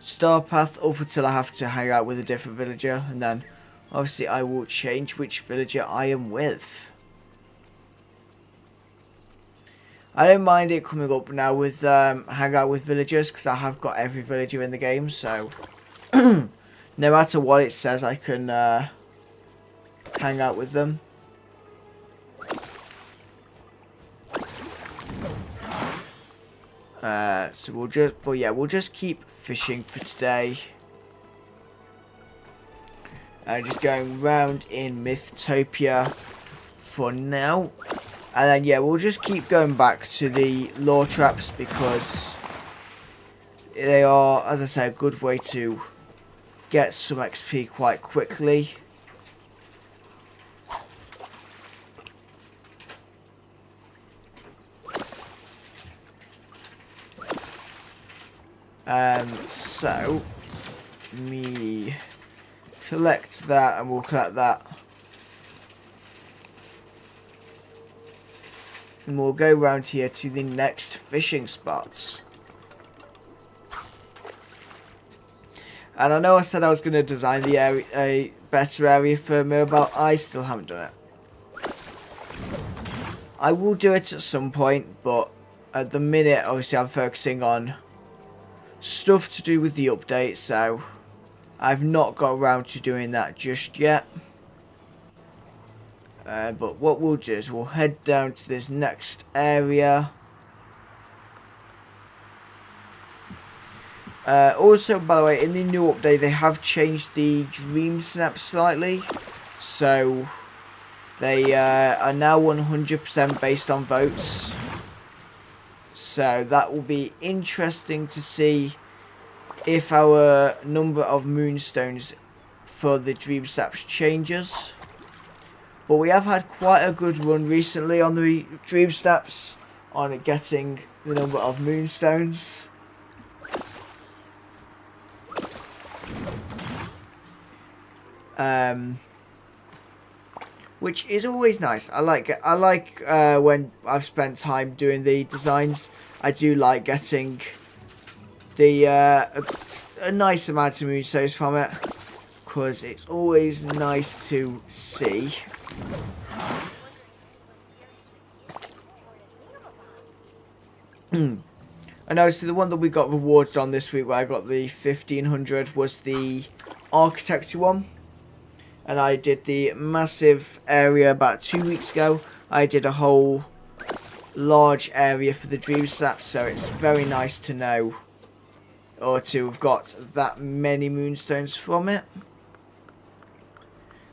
A: Star Path, up until I have to hang out with a different villager, and then obviously I will change which villager I am with. I don't mind it coming up now with hang out with villagers, because I have got every villager in the game, so no matter what it says, I can hang out with them. So we'll just keep fishing for today. Just going round in Mythopia for now. And then yeah, we'll just keep going back to the lore traps, because they are, as I say, a good way to get some XP quite quickly. So me collect that, and we'll collect that, and we'll go round here to the next fishing spots. And I know I said I was going to design the area, a better area for Mirabelle. I still haven't done it. I will do it at some point, but at the minute obviously I'm focusing on stuff to do with the update, so I've not got around to doing that just yet. But what we'll do is we'll head down to this next area. Also, by the way, in the new update, they have changed the dream snap slightly. So, they are now 100% based on votes. So, that will be interesting to see if our number of moonstones for the dream snaps changes. But we have had quite a good run recently on the dream snaps on getting the number of moonstones. Which is always nice. I like when I've spent time doing the designs. I do like getting the a nice amount of moonstones from it, because it's always nice to see. I noticed the one that we got rewarded on this week, where I got the 1500, was the architecture one. And I did the massive area about 2 weeks ago. I did a whole large area for the dream snap, so it's very nice to know, or to have got that many moonstones from it.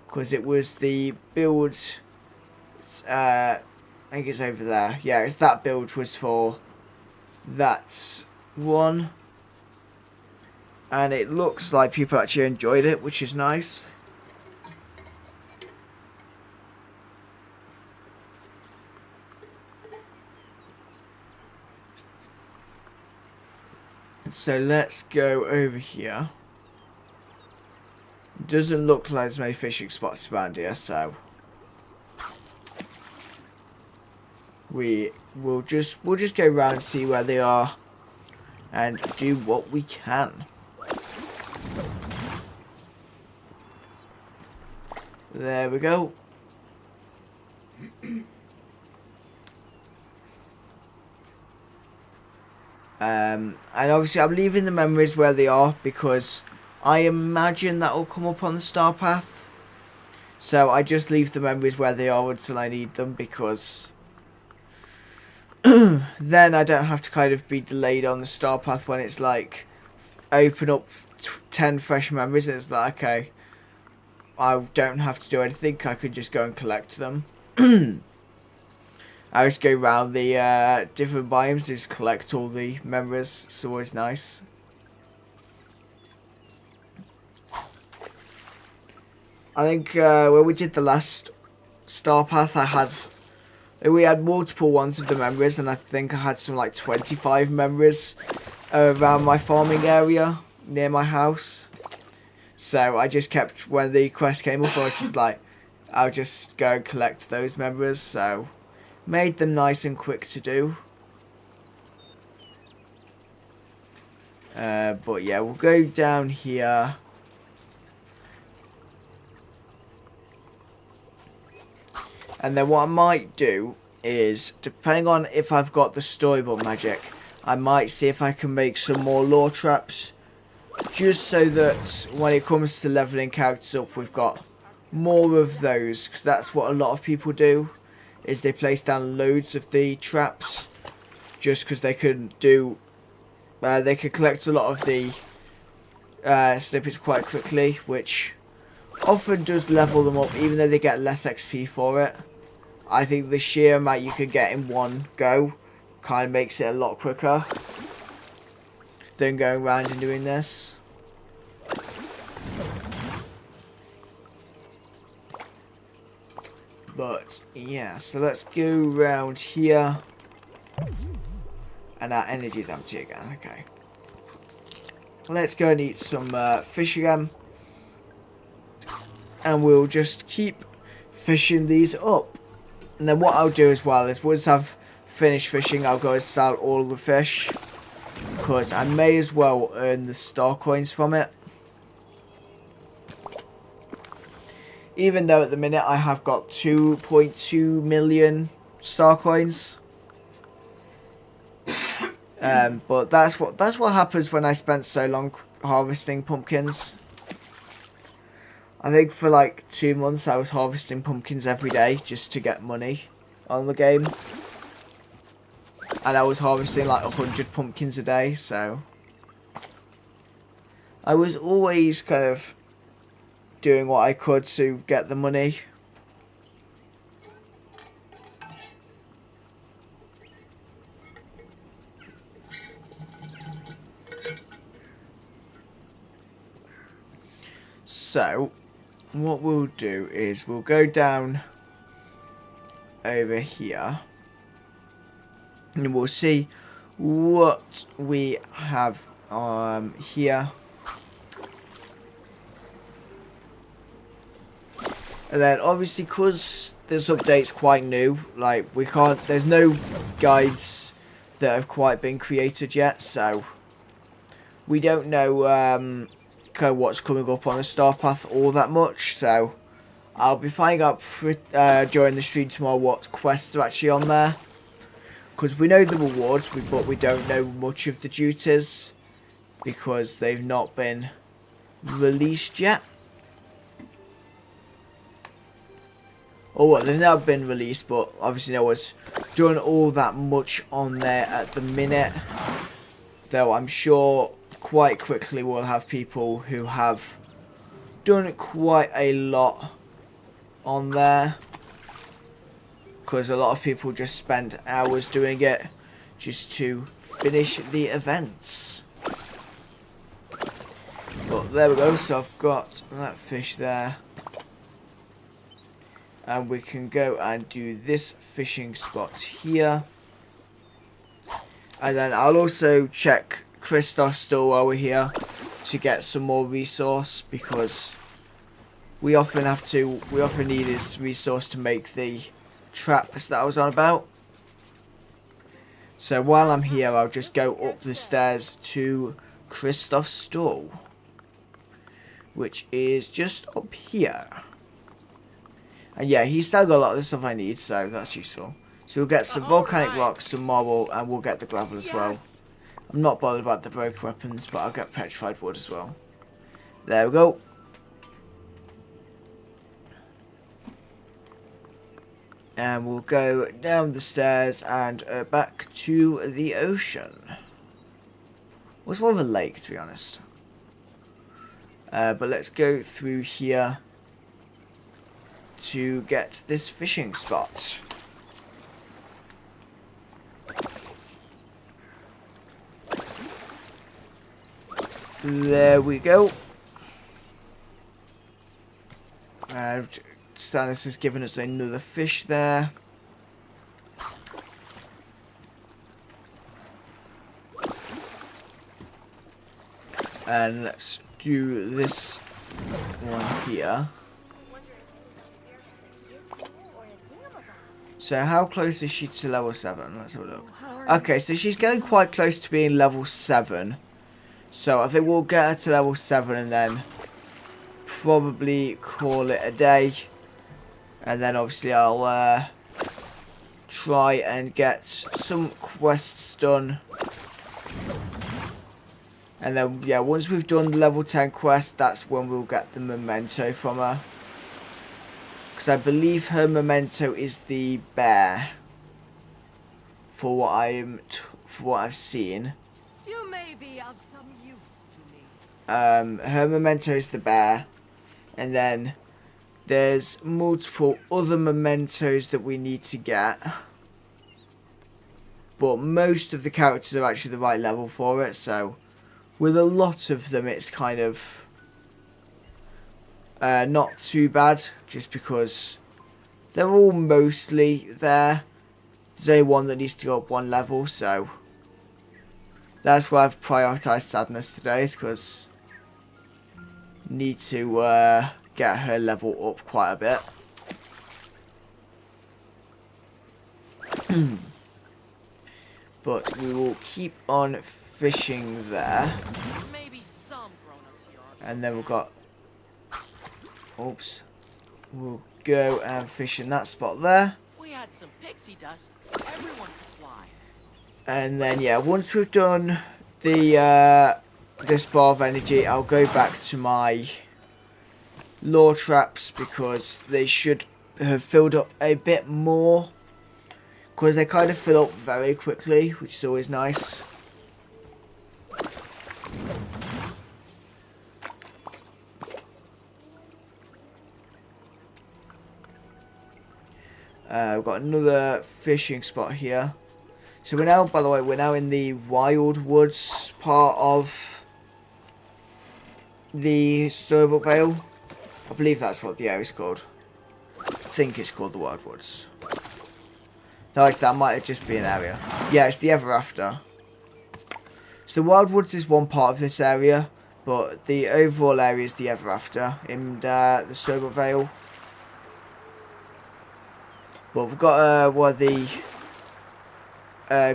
A: Because it was the build, I think it's over there. Yeah, it's that build was for that one. And it looks like people actually enjoyed it, which is nice. So let's go over here. Doesn't look like there's many fishing spots around here, so we'll just go around and see where they are and do what we can. There we go. And obviously I'm leaving the memories where they are, because I imagine that will come up on the star path. So I just leave the memories where they are until I need them, because then I don't have to kind of be delayed on the star path when it's like open up 10 fresh memories and it's like, okay, I don't have to do anything, I could just go and collect them. I just go around the different biomes, just collect all the memories. It's always nice. I think when we did the last star path, we had multiple ones of the memories, and I think I had some like 25 memories around my farming area near my house. So I just kept, when the quest came up, I was just like, I'll just go and collect those memories. So made them nice and quick to do. But yeah, we'll go down here. And then what I might do is, depending on if I've got the storybook magic, I might see if I can make some more lore traps. Just so that when it comes to leveling characters up, we've got more of those. Because that's what a lot of people do, is they place down loads of the traps. Just because they can do, they can collect a lot of the snippets quite quickly, which often does level them up, even though they get less XP for it. I think the sheer amount you can get in one go kind of makes it a lot quicker than going around and doing this. But yeah, so let's go around here. And our energy's empty again, okay. Let's go and eat some fish again. And we'll just keep fishing these up. And then what I'll do as well is, once I've finished fishing, I'll go and sell all the fish. Because I may as well earn the star coins from it. Even though at the minute I have got 2.2 million star coins. But that's what happens when I spent so long harvesting pumpkins. I think for like 2 months I was harvesting pumpkins every day just to get money on the game. And I was harvesting like 100 pumpkins a day, so I was always kind of doing what I could to get the money. So, what we'll do is we'll go down over here and we'll see what we have here. And then obviously, because this update's quite new, like there's no guides that have quite been created yet, so we don't know kind of what's coming up on the star path all that much. So I'll be finding out during the stream tomorrow what quests are actually on there, because we know the rewards, but we don't know much of the duties because they've not been released yet. Or what, they've now been released, but obviously no one's done all that much on there at the minute. Though I'm sure quite quickly we'll have people who have done quite a lot on there. Because a lot of people just spend hours doing it just to finish the events. But there we go, so I've got that fish there. And we can go and do this fishing spot here. And then I'll also check Christoph's store while we're here to get some more resource, because we often need this resource to make the traps that I was on about. So while I'm here, I'll just go up the stairs to Christoph's store, which is just up here. And yeah, he's still got a lot of the stuff I need, so that's useful. So we'll get some volcanic rocks, some marble, and we'll get the gravel as well. I'm not bothered about the broken weapons, but I'll get petrified wood as well. There we go. And we'll go down the stairs and back to the ocean. Well, it's more of a lake, to be honest. But let's go through here to get this fishing spot. There we go. And Stannis has given us another fish there. And let's do this one here. So how close is she to level 7? Let's have a look. Okay, so she's getting quite close to being level 7. So I think we'll get her to level 7 and then probably call it a day. And then obviously I'll try and get some quests done. And then, yeah, once we've done the level 10 quest, that's when we'll get the memento from her. Because I believe her memento is the bear, for what I've seen.
E: You may be of some use to me.
A: Her memento is the bear, and then there's multiple other mementos that we need to get. But most of the characters are actually the right level for it, so with a lot of them it's kind of not too bad, just because they're all mostly there. There's only one that needs to go up 1 level, so that's why I've prioritised Sadness today, is because I need to get her level up quite a bit. But we will keep on fishing there.
E: Maybe some grown-ups here are.
A: And then we've got... Oops. We'll go and fish in that spot there.
E: We had some pixie dust. Everyone could fly.
A: And then, yeah, once we've done the this bar of energy, I'll go back to my lure traps because they should have filled up a bit more. Because they kind of fill up very quickly, which is always nice. We've got another fishing spot here. So we're now, by the way, we're now in the Wild Woods part of the Dreamlight Vale. I believe that's what the area's called. I think it's called the Wild Woods. No, that might just be an area. Yeah, it's the Ever After. So the Wild Woods is one part of this area, but the overall area is the Ever After in the Dreamlight Vale. But we've got one of the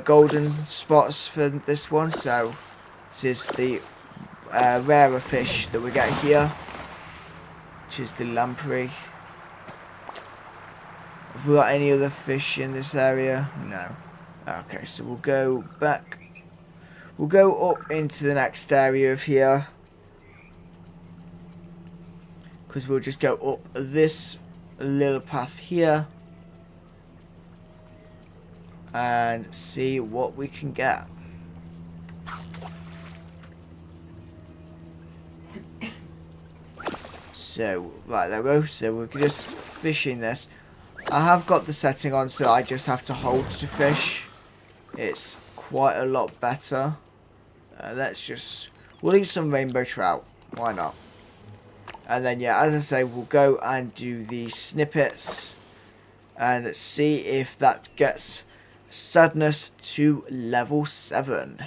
A: golden spots for this one. So this is the rarer fish that we get here, which is the lamprey. Have we got any other fish in this area? No. Okay, so we'll go back. We'll go up into the next area of here. Because we'll just go up this little path here. And see what we can get. So, right, there we go. So we're just fishing this. I have got the setting on so I just have to hold to fish. It's quite a lot better. We'll eat some rainbow trout. Why not? And then, yeah, as I say, we'll go and do the snippets. And see if that gets sadness to level 7.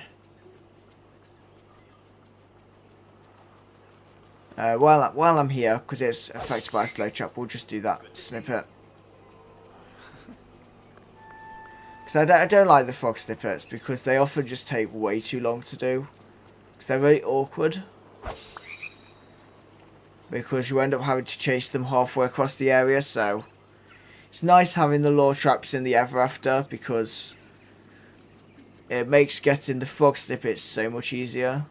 A: While I'm here, because it's affected by a slow chop, we'll just do that snippet. Because I don't like the frog snippets, because they often just take way too long to do. Because they're very awkward. Because you end up having to chase them halfway across the area, so it's nice having the lure traps in the Ever After, because it makes getting the frog snippets so much easier.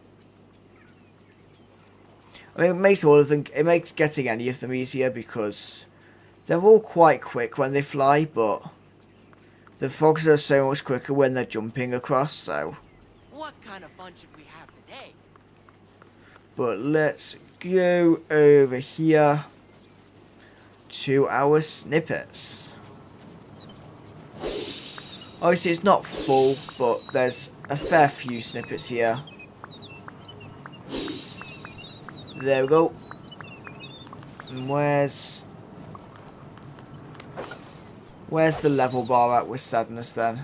A: I mean, it makes getting any of them easier, because they're all quite quick when they fly, but the frogs are so much quicker when they're jumping across, so.
E: What kind of fun should we have today?
A: But let's go over here to our snippets. Obviously it's not full, but there's a fair few snippets here. There we go. And where's the level bar at with sadness then?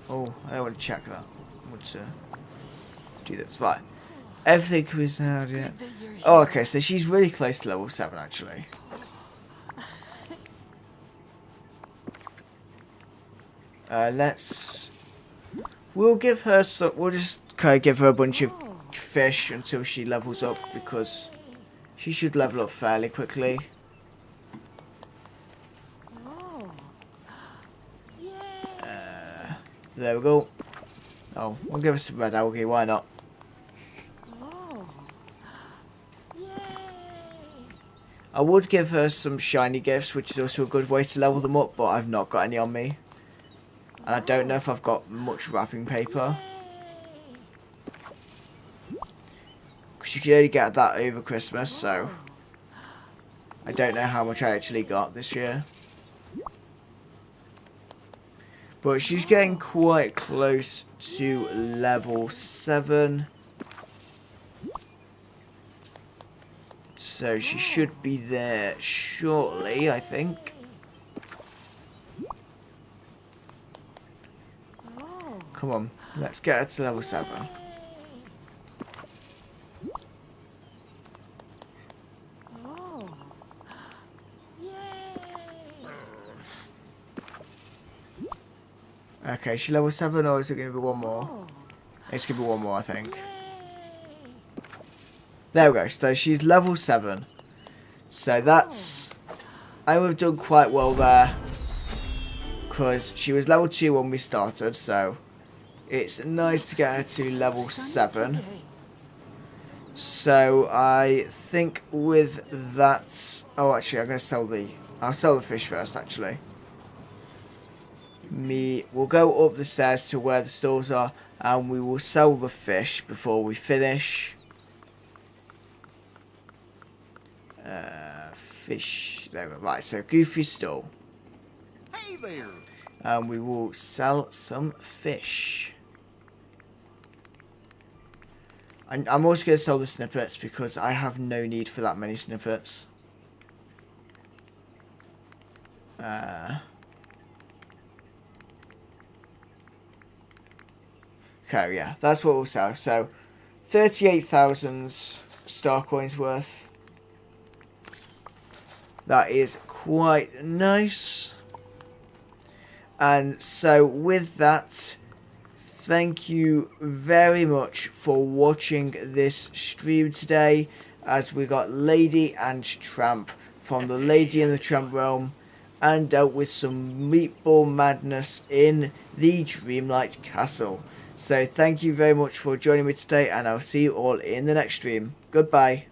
A: Oh, I don't want to check that. I want to do this. Right. Everything was out yet. Oh, okay, so she's really close to level 7 actually. We'll give her some, we'll just kind of give her a bunch of fish until she levels up, because she should level up fairly quickly. There we go. Oh, we'll give her some red algae, why not? I would give her some shiny gifts, which is also a good way to level them up, but I've not got any on me. And I don't know if I've got much wrapping paper. Because you can only get that over Christmas, so I don't know how much I actually got this year. But she's getting quite close to level 7. So she should be there shortly, I think. Come on, let's get her to level 7. Okay, she level 7, or is it going to be one more? It's going to be one more, I think. There we go, so she's level 7. So that's... I would have done quite well there. Because she was level 2 when we started, so it's nice to get her to level 7. So I think with that... Oh, actually, I'm going to sell the... I'll sell the fish first, actually. We'll go up the stairs to where the stores are, and we will sell the fish before we finish. Fish. There we go. Right, so Goofy stall.
B: Hey there.
A: And we will sell some fish. I'm also going to sell the snippets because I have no need for that many snippets. Okay, yeah, that's what we'll sell. So, 38,000 star coins worth. That is quite nice. And so, with that, thank you very much for watching this stream today, as we got Lady and Tramp from the Lady and the Tramp realm, and dealt with some meatball madness in the Dreamlight Castle. So thank you very much for joining me today, and I'll see you all in the next stream. Goodbye.